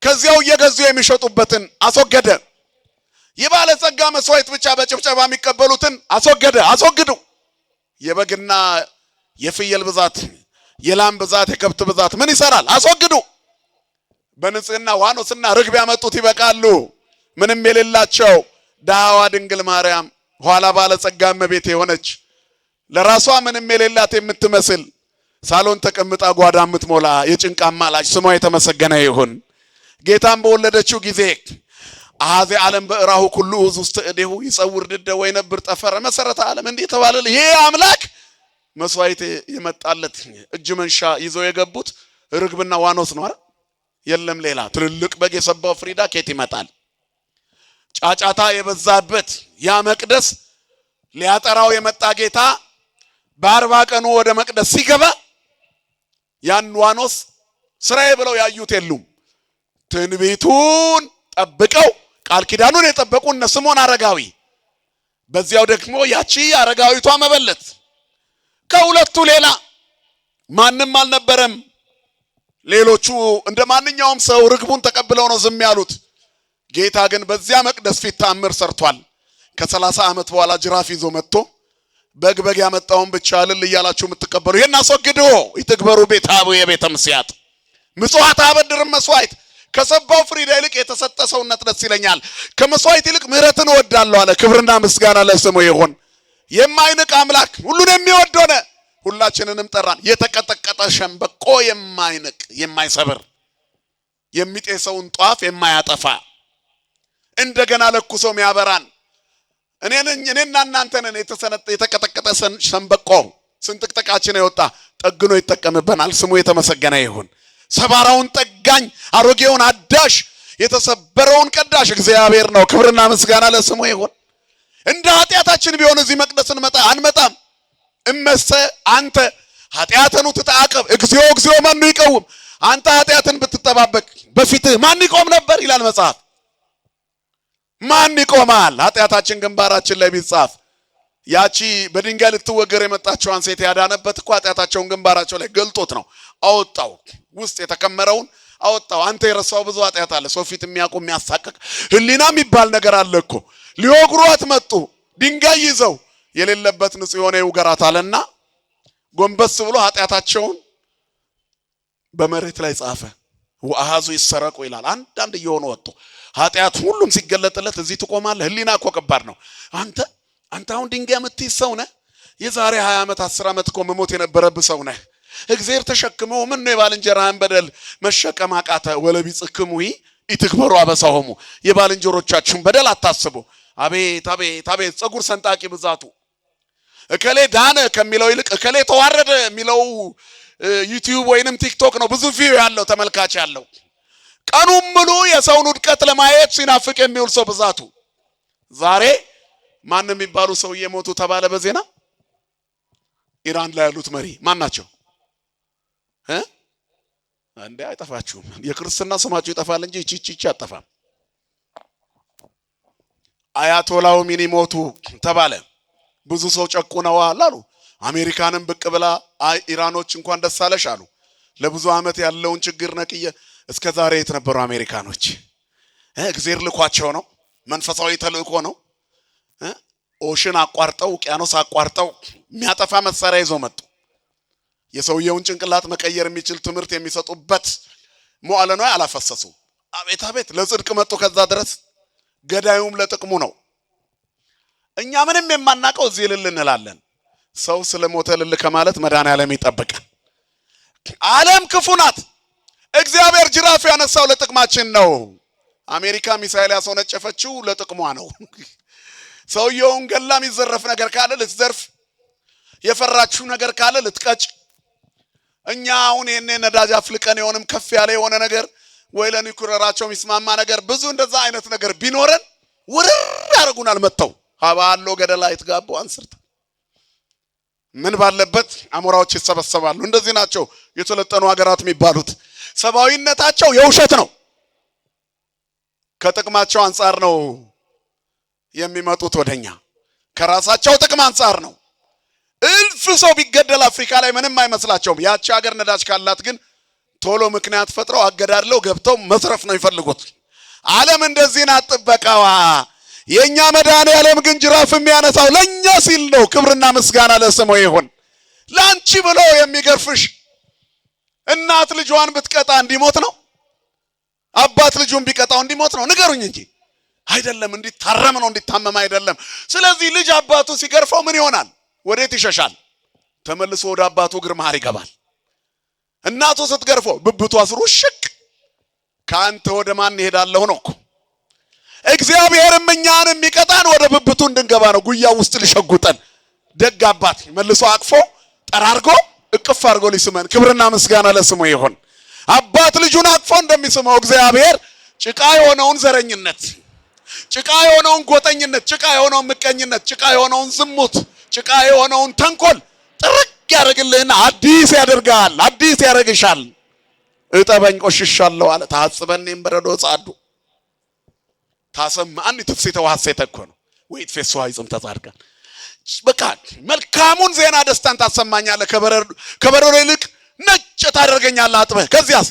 ከዚያው እየገዙ የሚሸጡበትን አስወገደ። የባለጸጋ መስዋዕት ብቻ በጭብጨባ የሚቀበሉትን አስወገደ። አስወግዱ። የበግና የፍየል ብዛት፣ የላም ብዛት፣ የከብት ብዛት ምን ይሰራል? አስወግዱ። በንጽህና ዋኖስና ርግብ ያመጡት ይበቃሉ። ምንም የሌላቸው ዳዋ ድንግል ማርያም ኋላ ባለጸጋ እመቤት የሆነች ለራሷ ምንም የሌላት የምትመስል ሳሎን ተቀምጣ ጓዳ የምትሞላ የጭንቅ አማላጅ ስሟ የተመሰገነ ይሁን። ጌታን በወለደችው ጊዜ አሐዜ ዓለም በእራሁ ኩሉ ውስጥ እዴሁ ይጸውር ድደ ወይነብር ጠፈረ መሰረተ ዓለም እንዲህ ተባለ። ይሄ አምላክ መስዋዕት የመጣለት እጅ መንሻ ይዘው የገቡት ርግብና ዋኖስ ነው አይደል? የለም ሌላ። ትልልቅ በግ የሰባው ፍሪዳ ኬት ይመጣል? ጫጫታ የበዛበት ያ መቅደስ ሊያጠራው የመጣ ጌታ በ40 ቀኑ ወደ መቅደስ ሲገባ ያን ዋኖስ ስራዬ ብለው ያዩት የሉም። ትንቢቱን ጠብቀው ቃል ኪዳኑን የጠበቁ እነ ስምዖን አረጋዊ፣ በዚያው ደግሞ ያቺ አረጋዊቷ መበለት፣ ከሁለቱ ሌላ ማንም አልነበረም። ሌሎቹ እንደ ማንኛውም ሰው ርግቡን ተቀብለው ነው ዝም ያሉት። ጌታ ግን በዚያ መቅደስ ፊት ተአምር ሰርቷል። ከ30 ዓመት በኋላ ጅራፍ ይዞ መጥቶ በግ ያመጣውን ብቻ እልል እያላችሁ የምትቀበሉ ይሄን አስወግዱ። ይትግበሩ ቤተ አቡ የቤተ ምስያጥ ምጽዋት አበድርም መስዋዕት ከሰባው ፍሪዳ ይልቅ የተሰጠ ሰውነት ደስ ይለኛል፣ ከመስዋዕት ይልቅ ምህረትን እወዳለሁ አለ። ክብርና ምስጋና ለስሙ ይሁን። የማይንቅ አምላክ ሁሉን የሚወድ ሆነ። ሁላችንንም ጠራን። የተቀጠቀጠ ሸምበቆ የማይንቅ የማይሰብር የሚጤሰውን ጧፍ የማያጠፋ እንደገና ለኩሶም ያበራን እኔና እናንተ ነን። የተቀጠቀጠ ሸምበቆ ስንጥቅጥቃችን የወጣ ጠግኖ ይጠቀምበናል። ስሙ የተመሰገነ ይሁን። ሰባራውን ጠጋኝ አሮጌውን አዳሽ የተሰበረውን ቀዳሽ እግዚአብሔር ነው። ክብርና ምስጋና ለስሙ ይሁን። እንደ ኃጢአታችን ቢሆን እዚህ መቅደስ አንመጣም። እመሰ አንተ ኃጢአተኑ ትተዓቀብ እግዚኦ እግዚኦ ማን ይቀውም። አንተ ኃጢአትን ብትጠባበቅ በፊትህ ማን ይቆም ነበር ይላል መጽሐፍ። ማን ይቆማል? ኃጢአታችን ግንባራችን ላይ ቢጻፍ ያቺ በድንጋይ ልትወገር የመጣችውን ሴት ያዳነበት እኮ ኃጢአታቸውን ግንባራቸው ላይ ገልጦት ነው። አወጣው፣ ውስጥ የተከመረውን አወጣው። አንተ የረሳው ብዙ ኃጢአት አለ። ሰው ፊት የሚያቆም የሚያሳቅቅ ህሊና የሚባል ነገር አለ እኮ። ሊወግሯት መጡ። ድንጋይ ይዘው የሌለበት ንጹህ የሆነ ይውገራት አለና ጎንበስ ብሎ ኃጢአታቸውን በመሬት ላይ ጻፈ። ወአሃዙ ይሰረቁ ይላል። አንዳንድ እየሆኑ ወጡ። ኃጢአት ሁሉም ሲገለጥለት እዚህ ትቆማለህ። ህሊና እኮ ከባድ ነው። አንተ አሁን ድንጋይ የምትይዝ ሰው ነህ። የዛሬ 20 ዓመት 10 ዓመት እኮ መሞት የነበረብህ ሰው ነህ። እግዚአብሔር ተሸክመው ምን ነው የባልንጀራህን በደል መሸከም አቃተ? ወለቢጽክሙ ኢትክበሩ አበሳሆሙ የባልንጀሮቻችሁን በደል አታስቡ። አቤት አቤት አቤት ጸጉር ሰንጣቂ ብዛቱ። እከሌ ዳነ ከሚለው ይልቅ እከሌ ተዋረደ የሚለው ዩቲዩብ ወይንም ቲክቶክ ነው ብዙ ቪው ያለው ተመልካች ያለው። ቀኑን ሙሉ የሰውን ውድቀት ለማየት ሲናፍቅ የሚውል ሰው ብዛቱ። ዛሬ ማን የሚባሉ ሰው እየሞቱ ተባለ በዜና። ኢራን ላይ ያሉት መሪ ማን ናቸው? እንዴ አይጠፋችሁም። የክርስትና ስማቸው ይጠፋል እንጂ እቺ አጠፋም። አያቶላው ሚኒ ሞቱ ተባለ። ብዙ ሰው ጨቁነዋል አሉ። አሜሪካንም ብቅ ብላ ኢራኖች እንኳን ደስ አለሽ አሉ። ለብዙ ዓመት ያለውን ችግር ነቅየ እስከ ዛሬ የት ነበሩ አሜሪካኖች? እግዚአብሔር ልኳቸው ነው። መንፈሳዊ ተልእኮ ነው። ኦሽን አቋርጠው ውቅያኖስ አቋርጠው የሚያጠፋ መሳሪያ ይዘው መጡ። የሰውየውን ጭንቅላት መቀየር የሚችል ትምህርት የሚሰጡበት መዋዕለ ንዋይ አላፈሰሱ። አቤት አቤት ለጽድቅ መጡ። ከዛ ድረስ ገዳዩም ለጥቅሙ ነው። እኛ ምንም የማናቀው እዚህ እልል እንላለን። ሰው ስለሞተ እልል ከማለት መድኃኔዓለም ይጠብቀን። ዓለም ክፉ ናት። እግዚአብሔር ጅራፍ ያነሳው ለጥቅማችን ነው። አሜሪካ ሚሳኤል ያስወነጨፈችው ለጥቅሟ ነው። ሰውየውን ገላ የሚዘረፍ ነገር ካለ ልትዘርፍ፣ የፈራችሁ ነገር ካለ ልትቀጭ። እኛ አሁን ይሄን ነዳጅ አፍልቀን የሆነም ከፍ ያለ የሆነ ነገር ወይ ለኒኩለራቸው የሚስማማ ነገር ብዙ እንደዛ አይነት ነገር ቢኖረን ውርር ያደርጉናል። መተው ሀባሎ ገደላ ይትጋቡ አንስርት ምን ባለበት አሞራዎች ይሰበሰባሉ። እንደዚህ ናቸው የተለጠኑ ሀገራት የሚባሉት። ሰባዊነታቸው የውሸት ነው። ከጥቅማቸው አንፃር ነው የሚመጡት ወደኛ። ከራሳቸው ጥቅም አንፃር ነው። እልፍ ሰው ቢገደል አፍሪካ ላይ ምንም አይመስላቸውም። ያቺ ሀገር ነዳጅ ካላት ግን ቶሎ ምክንያት ፈጥረው አገዳድለው ገብተው መስረፍ ነው ይፈልጉት። ዓለም እንደዚህ ናት ጥበቃዋ። የኛ መድኃኔዓለም ግን ጅራፍ የሚያነሳው ለኛ ሲል ነው። ክብርና ምስጋና ለስሙ ይሁን። ላንቺ ብሎ የሚገርፍሽ እናት ልጇን ብትቀጣ እንዲሞት ነው? አባት ልጁን ቢቀጣው እንዲሞት ነው? ንገሩኝ እንጂ። አይደለም፣ እንዲታረም ነው፣ እንዲታመም አይደለም። ስለዚህ ልጅ አባቱ ሲገርፈው ምን ይሆናል? ወዴት ይሸሻል? ተመልሶ ወደ አባቱ እግር መሃል ይገባል። እናቱ ስትገርፈው ብብቷ ስሩ ሽቅ ካንተ ወደ ማን ይሄዳለሁ ነው እኮ። እግዚአብሔርም እኛን የሚቀጣን ወደ ብብቱ እንድንገባ ነው። ጉያ ውስጥ ሊሸጉጠን ደግ አባት መልሶ አቅፎ ጠራርጎ እቅፍ አድርጎ ሊስመን ክብርና ምስጋና ለስሙ ይሁን። አባት ልጁን አቅፎ እንደሚስመው እግዚአብሔር ጭቃ የሆነውን ዘረኝነት፣ ጭቃ የሆነውን ጎጠኝነት፣ ጭቃ የሆነውን ምቀኝነት፣ ጭቃ የሆነውን ዝሙት፣ ጭቃ የሆነውን ተንኮል ጥርቅ ያደርግልህና አዲስ ያደርጋል። አዲስ ያደርግሻል። እጠበኝ ቆሽሻለሁ አለ። ታጽበኔም በረዶ ጻዱ ታሰማን ትፍሲተ ወሐሴተ እኮ ነው። ወይት ፈሷ ይጽም ተጻድቃን። በቃ መልካሙን ዜና ደስታን ታሰማኛለህ። ከበረዶ ይልቅ ነጭ ታደርገኛለህ አጥበህ። ከዚያስ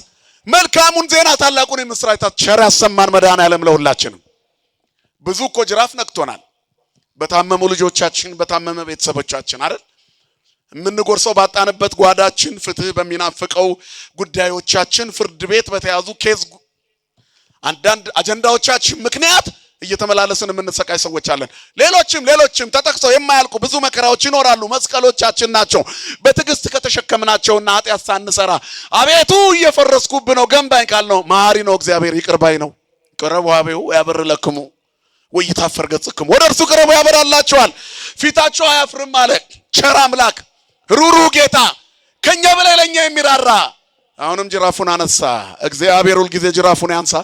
መልካሙን ዜና ታላቁን የምስራች ቸር ያሰማን መድኃኔዓለም ለሁላችንም። ብዙ እኮ ጅራፍ ነክቶናል። በታመሙ ልጆቻችን፣ በታመመ ቤተሰቦቻችን አይደል የምንጎርሰው ባጣንበት ጓዳችን፣ ፍትህ በሚናፍቀው ጉዳዮቻችን፣ ፍርድ ቤት በተያዙ ኬዝ አንዳንድ አጀንዳዎቻችን ምክንያት እየተመላለስን የምንሰቃይ ሰዎች አለን። ሌሎችም ተጠቅሰው የማያልቁ ብዙ መከራዎች ይኖራሉ። መስቀሎቻችን ናቸው። በትዕግስት ከተሸከምናቸውና ኃጢአት ሳንሰራ አቤቱ እየፈረስኩብ ነው ገንባኝ ካልነው መሐሪ ነው እግዚአብሔር፣ ይቅር ባይ ነው። ቅረቡ አቤው ያበር ለክሙ ወይታፈር ገጽክሙ፣ ወደ እርሱ ቅረቡ ያበራላችኋል፣ ፊታቸው አያፍርም አለ። ቸር አምላክ ሩሩ ጌታ ከኛ በላይ ለኛ የሚራራ አሁንም ጅራፉን አነሳ። እግዚአብሔር ሁል ጊዜ ጅራፉን ያንሳ፣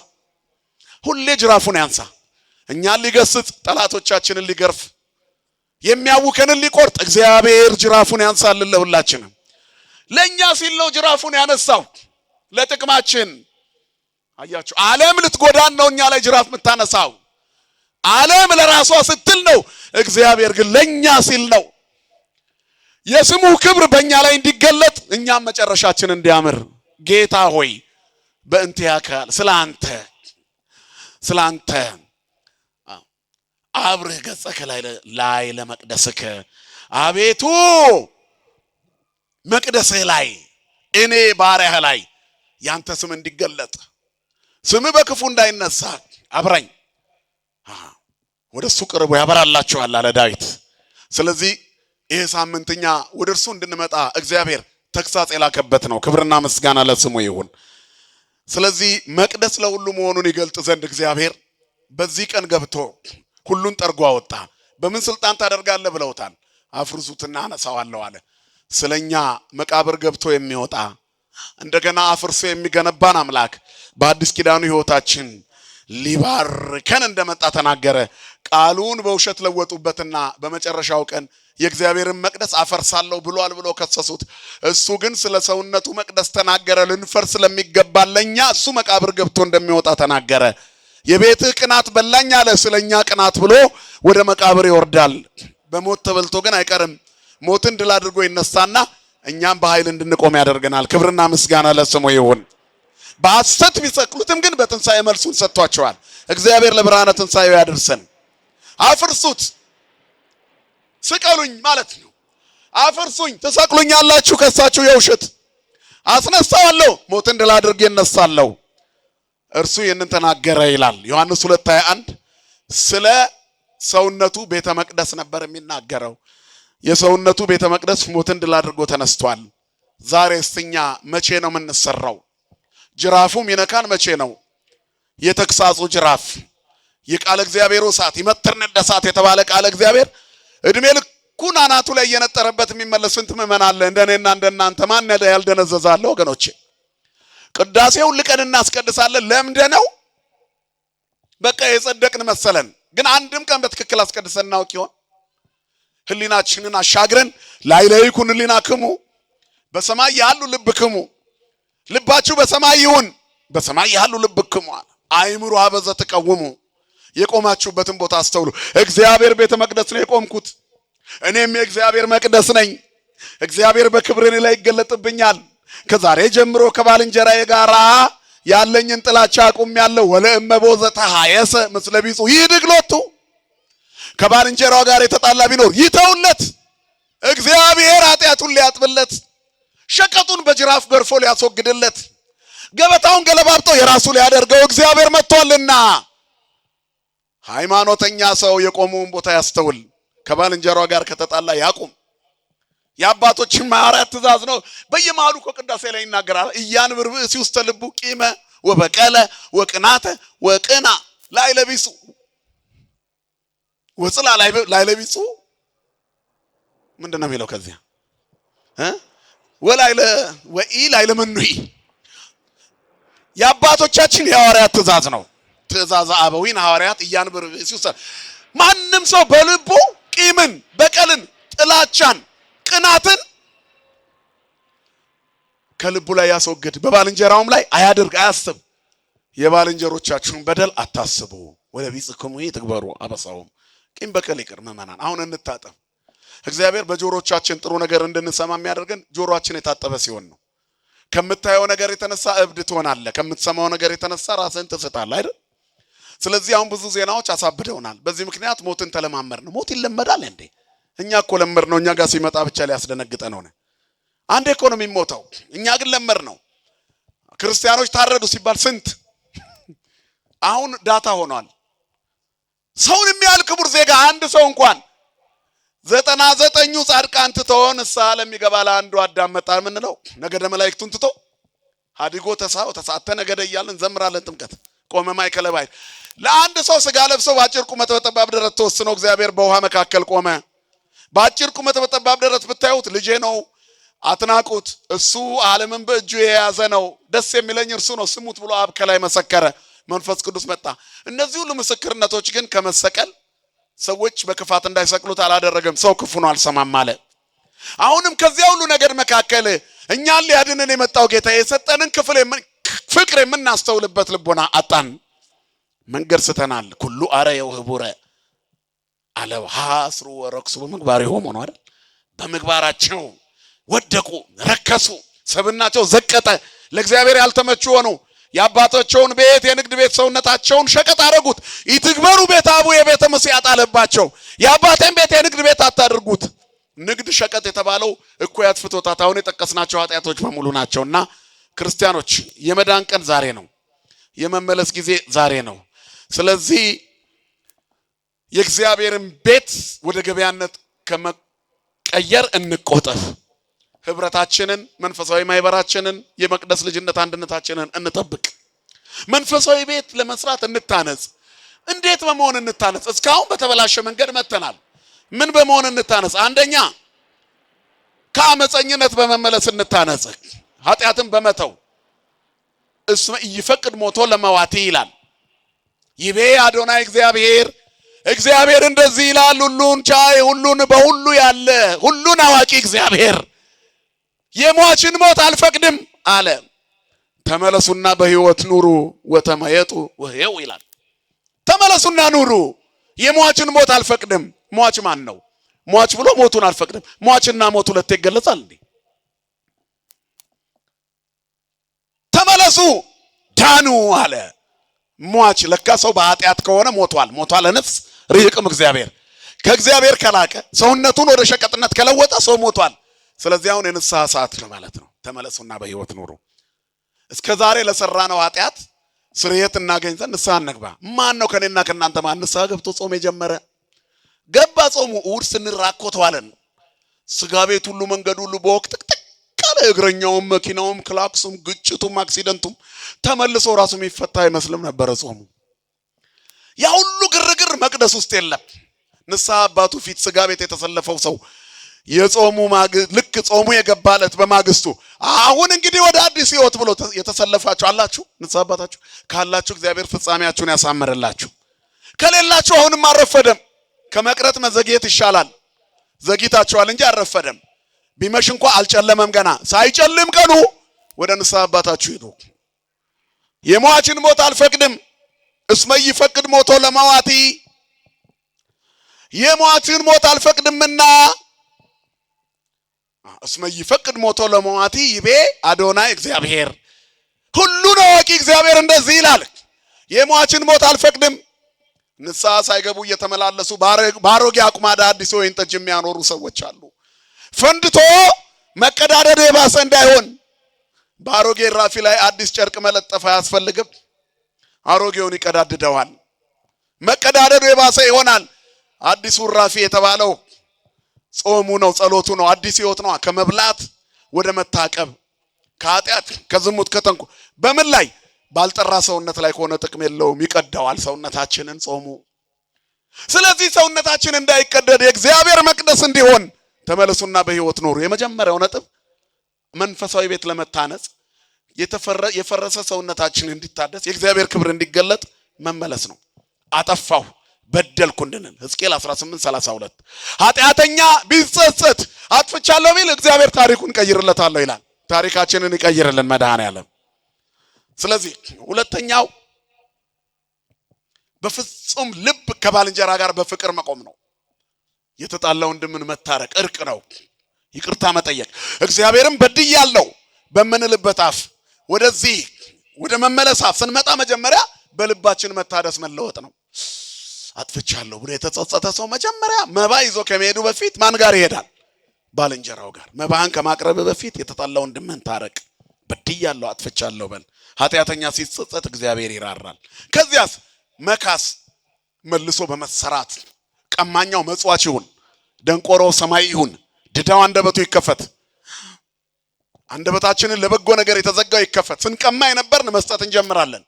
ሁሌ ጅራፉን ያንሳ። እኛን ሊገስጽ ጠላቶቻችንን ሊገርፍ የሚያውከንን ሊቆርጥ እግዚአብሔር ጅራፉን ያንሳልን ለሁላችንም። ለኛ ሲል ነው ጅራፉን ያነሳው ለጥቅማችን። አያችሁ ዓለም ልትጎዳን ነው እኛ ላይ ጅራፍ የምታነሳው። ዓለም ለራሷ ስትል ነው፣ እግዚአብሔር ግን ለኛ ሲል ነው። የስሙ ክብር በእኛ ላይ እንዲገለጥ እኛም መጨረሻችን እንዲያምር ጌታ ሆይ በእንቲያካል ስላንተ አብርህ ገጸከ ላይ ለመቅደስከ አቤቱ መቅደስህ ላይ እኔ ባሪያህ ላይ ያንተ ስም እንዲገለጥ ስም በክፉ እንዳይነሳ አብራኝ ወደሱ ቅርቡ ያበራላችኋል አለ ዳዊት። ስለዚህ ይሄ ሳምንትኛ ወደ እርሱ እንድንመጣ እግዚአብሔር ተግሳጽ የላከበት ነው። ክብርና ምስጋና ለስሙ ይሁን። ስለዚህ መቅደስ ለሁሉ መሆኑን ይገልጥ ዘንድ እግዚአብሔር በዚህ ቀን ገብቶ ሁሉን ጠርጎ አወጣ። በምን ስልጣን ታደርጋለህ ብለውታል። አፍርሱትና አነሳዋለሁ አለ። ስለኛ መቃብር ገብቶ የሚወጣ እንደገና አፍርሶ የሚገነባን አምላክ በአዲስ ኪዳኑ ሕይወታችን ሊባርከን እንደመጣ ተናገረ። ቃሉን በውሸት ለወጡበትና በመጨረሻው ቀን የእግዚአብሔርን መቅደስ አፈርሳለሁ ብሏል ብሎ ከሰሱት። እሱ ግን ስለ ሰውነቱ መቅደስ ተናገረ። ልንፈርስ ለሚገባ ለኛ እሱ መቃብር ገብቶ እንደሚወጣ ተናገረ። የቤትህ ቅናት በላኝ አለ። ስለኛ ቅናት ብሎ ወደ መቃብር ይወርዳል። በሞት ተበልቶ ግን አይቀርም። ሞትን ድል አድርጎ ይነሳና እኛም በኃይል እንድንቆም ያደርገናል። ክብርና ምስጋና ለስሙ ይሁን። በሐሰት ቢሰቅሉትም ግን በትንሣኤ መልሱን ሰጥቷቸዋል። እግዚአብሔር ለብርሃነ ትንሣኤው ያደርሰን። አፍርሱት፣ ስቀሉኝ ማለት ነው። አፍርሱኝ፣ ትሰቅሉኛላችሁ፣ ከሳችሁ የውሸት አስነሳዋለሁ፣ ሞትን ድል አድርጌ እነሳለሁ። እርሱ ይህንን ተናገረ ይላል ዮሐንስ 2:21። ስለ ሰውነቱ ቤተ መቅደስ ነበር የሚናገረው። የሰውነቱ ቤተ መቅደስ ሞትን ድል አድርጎ ተነስቷል። ዛሬስ እኛ መቼ ነው የምንሰራው? ጅራፉም ይነካን መቼ ነው? የተክሳጹ ጅራፍ የቃለ እግዚአብሔር እሳት ይመትር እንደ እሳት የተባለ ቃለ እግዚአብሔር እድሜ ልኩን አናቱ ላይ እየነጠረበት የሚመለስ ስንት ምእመን አለ? እንደኔና እንደናንተ ማን ያልደነዘዛለ? ወገኖቼ ቅዳሴውን ልቀን እናስቀድሳለን። ለምንድነው? በቃ የጸደቅን መሰለን። ግን አንድም ቀን በትክክል አስቀድሰን እናውቅ ይሆን? ህሊናችንን አሻግረን ላይለይኩን ህሊናክሙ በሰማይ ያሉ ልብክሙ፣ ልባችሁ በሰማይ ይሁን በሰማይ ያሉ ልብክሙ አለ። አይምሩ አበዘ ተቀውሙ፣ የቆማችሁበትን ቦታ አስተውሉ። እግዚአብሔር ቤተ መቅደስ ነው የቆምኩት፣ እኔም የእግዚአብሔር መቅደስ ነኝ። እግዚአብሔር በክብር እኔ ላይ ይገለጥብኛል። ከዛሬ ጀምሮ ከባልንጀራዬ ጋራ ያለኝን ጥላቻ አቁሜያለሁ። ወለእመቦ ዘተሃየሰ ምስለ ቢጹ ይድግሎቱ፣ ከባልንጀራው ጋር የተጣላ ቢኖር ይተውለት። እግዚአብሔር ኃጢአቱን ሊያጥብለት፣ ሸቀጡን በጅራፍ ገርፎ ሊያስወግድለት፣ ገበታውን ገለባብጦ የራሱ ሊያደርገው እግዚአብሔር መጥቷልና። ሃይማኖተኛ ሰው የቆመውን ቦታ ያስተውል። ከባልንጀራው ጋር ከተጣላ ያቁም። የአባቶችን ሐዋርያት ትእዛዝ ነው። በየመሃሉ ቅዳሴ ላይ ይናገራል። እያንብር ብእሲ ውስተ ልቡ ቂመ ወበቀለ ወቅናተ ወቅና ላዕለ ቢጹ ወጽላ ላዕለ ቢጹ ምንድነው የሚለው? ከዚያ ላዕለ መኑሒ የአባቶቻችን የሐዋርያት ትእዛዝ ነው። ትእዛዝ አበዊን ሐዋርያት እያንብር ብእሲ ውስተ ማንም ሰው በልቡ ቂምን፣ በቀልን፣ ጥላቻን፣ ቅናትን ከልቡ ላይ ያስወግድ፣ በባልንጀራውም ላይ አያድርግ፣ አያስብ። የባልንጀሮቻችሁን በደል አታስቡ። ወደ ቢጽክሙ ትግበሩ አበሳውም። ቂም በቀል ይቅር። ምእመናን አሁን እንታጠብ። እግዚአብሔር በጆሮቻችን ጥሩ ነገር እንድንሰማ የሚያደርገን ጆሮአችን የታጠበ ሲሆን ነው። ከምታየው ነገር የተነሳ እብድ ትሆናለህ። ከምትሰማው ነገር የተነሳ ራስህን ትስታለህ አይደል? ስለዚህ አሁን ብዙ ዜናዎች አሳብደውናል። በዚህ ምክንያት ሞትን ተለማመድ ነው። ሞት ይለመዳል እንዴ? እኛ እኮ ለመድ ነው። እኛ ጋር ሲመጣ ብቻ ሊያስደነግጠን ሆነ። አንዴ እኮ ነው የሚሞተው። እኛ ግን ለመድ ነው። ክርስቲያኖች ታረዱ ሲባል ስንት አሁን ዳታ ሆኗል። ሰውን የሚያህል ክቡር ዜጋ አንድ ሰው እንኳን 99ኙ ጻድቃን ትተው ንስሐ ለሚገባ ለአንዱ አዳም መጣ የምንለው ነገደ መላእክቱን ትቶ ሀዲጎ ተሳው ተሳተ ነገደ እያልን እንዘምራለን። ጥምቀት ቆመ ማእከለ ባሕር ለአንድ ሰው ስጋ ለብሰው በአጭር ቁመት በጠባብ ደረት ተወስኖ እግዚአብሔር በውሃ መካከል ቆመ። በአጭር ቁመት በጠባብ ደረት ብታዩት ልጄ ነው አትናቁት፣ እሱ ዓለምን በእጁ የያዘ ነው፣ ደስ የሚለኝ እርሱ ነው፣ ስሙት ብሎ አብ ከላይ መሰከረ። መንፈስ ቅዱስ መጣ። እነዚህ ሁሉ ምስክርነቶች ግን ከመሰቀል ሰዎች በክፋት እንዳይሰቅሉት አላደረገም። ሰው ክፉ ነው አልሰማም አለ። አሁንም ከዚያ ሁሉ ነገር መካከል እኛን ሊያድነን የመጣው ጌታ የሰጠንን ፍቅር የምናስተውልበት ልቦና አጣን። መንገድ ስተናል። ኩሉ አረየው ህቡረ አለው ሐስሩ ወረክሱ በምግባሬሆሙ ነው አይደል? በምግባራቸው ወደቁ፣ ረከሱ፣ ሰብናቸው ዘቀጠ፣ ለእግዚአብሔር ያልተመቹ ሆኑ። የአባቶቻቸውን ቤት የንግድ ቤት ሰውነታቸውን ሸቀጥ አደረጉት። ይትግበሩ ቤተ አቡየ ቤተ ምስያጥ አለባቸው። የአባቴን ቤት የንግድ ቤት አታድርጉት። ንግድ ሸቀጥ የተባለው እኩያት ፍቶታት አሁን የጠቀስናቸው ኃጢአቶች በሙሉ ናቸውና ክርስቲያኖች የመዳን ቀን ዛሬ ነው። የመመለስ ጊዜ ዛሬ ነው። ስለዚህ የእግዚአብሔርን ቤት ወደ ገበያነት ከመቀየር እንቆጠብ። ህብረታችንን፣ መንፈሳዊ ማህበራችንን፣ የመቅደስ ልጅነት አንድነታችንን እንጠብቅ። መንፈሳዊ ቤት ለመስራት እንታነጽ። እንዴት በመሆን እንታነጽ? እስካሁን በተበላሸ መንገድ መተናል። ምን በመሆን እንታነጽ? አንደኛ ከአመፀኝነት በመመለስ እንታነጽ። ኃጢአትን በመተው እስመ ይፈቅድ ሞቶ ለመዋቲ ይላል። ይቤ አዶናይ እግዚአብሔር እንደዚህ ይላል፣ ሁሉን ቻይ፣ ሁሉን በሁሉ ያለ፣ ሁሉን አዋቂ እግዚአብሔር የሟችን ሞት አልፈቅድም አለ። ተመለሱና በህይወት ኑሩ ወተመየጡ ወህየው ይላል። ተመለሱና ኑሩ፣ የሟችን ሞት አልፈቅድም። ሟች ማን ነው? ሟች ብሎ ሞቱን አልፈቅድም። ሟችና ሞት ሁለቴ ይገለጻል እንዴ? ተመለሱ ዳኑ አለ። ሟች ለካ ሰው በኃጢአት ከሆነ ሞቷል ለነፍስ ርህቅም እግዚአብሔር ከእግዚአብሔር ከላቀ ሰውነቱን ወደ ሸቀጥነት ከለወጠ ሰው ሞቷል። ስለዚህ አሁን የንስሐ ሰዓት ነው ማለት ነው። ተመለሱና በህይወት ኑሩ። እስከዛሬ ለሰራነው ኃጢአት ስርየት እናገኝ ዘንድ ንስሐ እንግባ። ማን ነው ከኔና ከናንተ ማን ንስሐ ገብቶ ጾም የጀመረ? ገባ ጾሙ እሑድ ስንራኮት ዋለን። ስጋ ቤት ሁሉ መንገድ ሁሉ በወቅት ጥቅጥቅ እግረኛውም መኪናውም ክላክሱም ግጭቱም አክሲደንቱም ተመልሶ ራሱ የሚፈታ አይመስልም ነበር ጾሙ። ያ ሁሉ ግርግር መቅደስ ውስጥ የለም። ንስሐ አባቱ ፊት ስጋ ቤት የተሰለፈው ሰው የጾሙ ልክ ጾሙ የገባለት በማግስቱ አሁን እንግዲህ ወደ አዲስ ህይወት ብሎ የተሰለፋችሁ አላችሁ? ንስሐ አባታችሁ ካላችሁ እግዚአብሔር ፍጻሜያችሁን ያሳምርላችሁ። ከሌላችሁ አሁንም አረፈደም። ከመቅረት መዘግየት ይሻላል። ዘግይታችኋል እንጂ አረፈደም። ቢመሽ እንኳን አልጨለመም። ገና ሳይጨልም ቀኑ ወደ ንስሐ አባታችሁ ሂዱ። የሟችን ሞት አልፈቅድም እስመ ይፈቅድ ሞቶ ለመዋቲ የሟችን ሞት አልፈቅድምና እስመ ይፈቅድ ሞቶ ለመዋቲ ይቤ አዶናይ እግዚአብሔር። ሁሉን አዋቂ እግዚአብሔር እንደዚህ ይላል፣ የሟችን ሞት አልፈቅድም። ንስሐ ሳይገቡ እየተመላለሱ ባሮጌ አቁማዳ አዲስ ወይን ጠጅ የሚያኖሩ ሰዎች አሉ። ፈንድቶ መቀዳደዱ የባሰ እንዳይሆን ባሮጌ ራፊ ላይ አዲስ ጨርቅ መለጠፍ አያስፈልግም። አሮጌውን ይቀዳድደዋል። መቀዳደዱ የባሰ ይሆናል። አዲሱ ራፊ የተባለው ጾሙ ነው፣ ጸሎቱ ነው፣ አዲስ ህይወት ነው። ከመብላት ወደ መታቀብ፣ ከኃጢአት ከዝሙት ከተንኩ በምን ላይ ባልጠራ ሰውነት ላይ ከሆነ ጥቅም የለውም፣ ይቀዳዋል ሰውነታችንን ጾሙ። ስለዚህ ሰውነታችን እንዳይቀደድ የእግዚአብሔር መቅደስ እንዲሆን ተመለሱና በህይወት ኑሩ። የመጀመሪያው ነጥብ መንፈሳዊ ቤት ለመታነጽ የፈረሰ ሰውነታችን እንዲታደስ የእግዚአብሔር ክብር እንዲገለጥ መመለስ ነው። አጠፋሁ በደልኩ እንድንል ሕዝቅኤል 18:32 ኃጢአተኛ ቢጸጸት አጥፍቻለሁ ቢል እግዚአብሔር ታሪኩን ቀይርለታለሁ ይላል። ታሪካችንን ይቀይርልን መድኃኔዓለም። ስለዚህ ሁለተኛው በፍጹም ልብ ከባልንጀራ ጋር በፍቅር መቆም ነው። የተጣላ ወንድምን መታረቅ እርቅ ነው፣ ይቅርታ መጠየቅ። እግዚአብሔርም በድያለሁ በምንልበት አፍ ወደዚህ ወደ መመለስ አፍ ስንመጣ መጀመሪያ በልባችን መታደስ መለወጥ ነው። አጥፍቻለሁ ብሎ የተጸጸተ ሰው መጀመሪያ መባ ይዞ ከመሄዱ በፊት ማን ጋር ይሄዳል? ባልንጀራው ጋር። መባህን ከማቅረብ በፊት የተጣላ ወንድምን ታረቅ። በድያለሁ አጥፍቻለሁ በል። ኃጢአተኛ ሲጸጸት እግዚአብሔር ይራራል። ከዚያስ መካስ መልሶ በመሰራት ቀማኛው መጽዋች ይሁን፣ ደንቆሮው ሰማይ ይሁን፣ ድዳው አንደበቱ ይከፈት። አንደበታችንን ለበጎ ነገር የተዘጋው ይከፈት። ስንቀማ የነበርን መስጠት እንጀምራለን።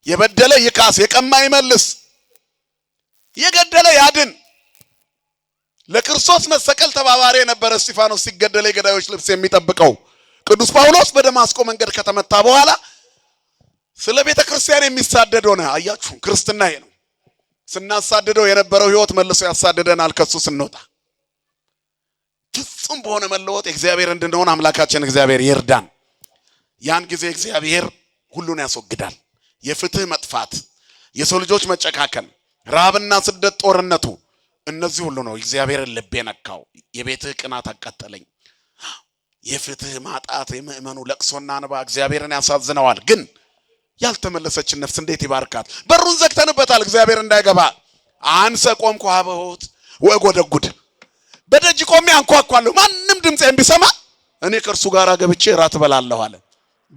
የበደለ ይካስ፣ የቀማ ይመልስ፣ የገደለ ያድን። ለክርስቶስ መሰቀል ተባባሪ የነበረ እስጢፋኖስ ሲገደል የገዳዮች ልብስ የሚጠብቀው ቅዱስ ጳውሎስ በደማስቆ መንገድ ከተመታ በኋላ ስለ ቤተ ክርስቲያን የሚሳደድ ሆነ። አያችሁ ክርስትና ይሄ ነው። ስናሳደደው የነበረው ህይወት መልሶ ያሳደደናል። ከሱ ስንወጣ ፍጹም በሆነ መለወጥ እግዚአብሔር እንድንሆን አምላካችን እግዚአብሔር ይርዳን። ያን ጊዜ እግዚአብሔር ሁሉን ያስወግዳል። የፍትህ መጥፋት፣ የሰው ልጆች መጨካከል፣ ረሃብና ስደት፣ ጦርነቱ፣ እነዚህ ሁሉ ነው እግዚአብሔርን ልብ ነካው። የቤትህ ቅናት አቃጠለኝ። የፍትህ ማጣት፣ የምእመኑ ለቅሶና እንባ እግዚአብሔርን ያሳዝነዋል። ግን ያልተመለሰችን ነፍስ እንዴት ይባርካት? በሩን ዘግተንበታል እግዚአብሔር እንዳይገባ። አንሰ ቆምኩ ሀበሆት ወጎደጉድ፣ በደጅ ቆሜ አንኳኳለሁ፣ ማንም ድምፄን ቢሰማ እኔ ከእርሱ ጋር ገብቼ ራት እበላለሁ አለ።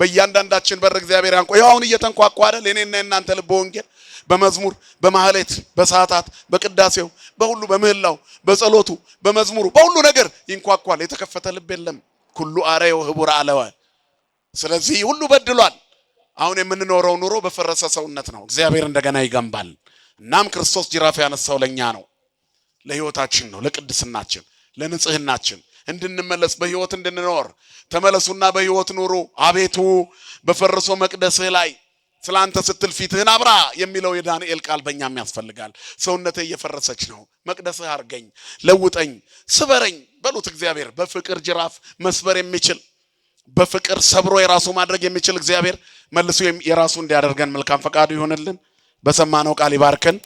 በእያንዳንዳችን በር እግዚአብሔር ያንኳ። ይኸው አሁን እየተንኳኳ አይደል? እኔና እናንተ ልብ በወንጌል በመዝሙር በማህሌት በሰዓታት በቅዳሴው በሁሉ በምህላው በጸሎቱ በመዝሙሩ በሁሉ ነገር ይንኳኳል። የተከፈተ ልብ የለም። ኩሉ አረየው ህቡር አለወ። ስለዚህ ሁሉ በድሏል። አሁን የምንኖረው ኑሮ በፈረሰ ሰውነት ነው። እግዚአብሔር እንደገና ይገንባል። እናም ክርስቶስ ጅራፍ ያነሳው ለኛ ነው፣ ለህይወታችን ነው፣ ለቅድስናችን፣ ለንጽህናችን እንድንመለስ በህይወት እንድንኖር። ተመለሱና በህይወት ኑሩ። አቤቱ በፈረሶ መቅደስህ ላይ ስላንተ ስትል ፊትህን አብራ የሚለው የዳንኤል ቃል በእኛም ያስፈልጋል። ሰውነቴ እየፈረሰች ነው፣ መቅደስህ አርገኝ፣ ለውጠኝ፣ ስበረኝ በሉት። እግዚአብሔር በፍቅር ጅራፍ መስበር የሚችል በፍቅር ሰብሮ የራሱ ማድረግ የሚችል እግዚአብሔር መልሶ የራሱ እንዲያደርገን መልካም ፈቃዱ ይሆንልን። በሰማነው ቃል ይባርከን።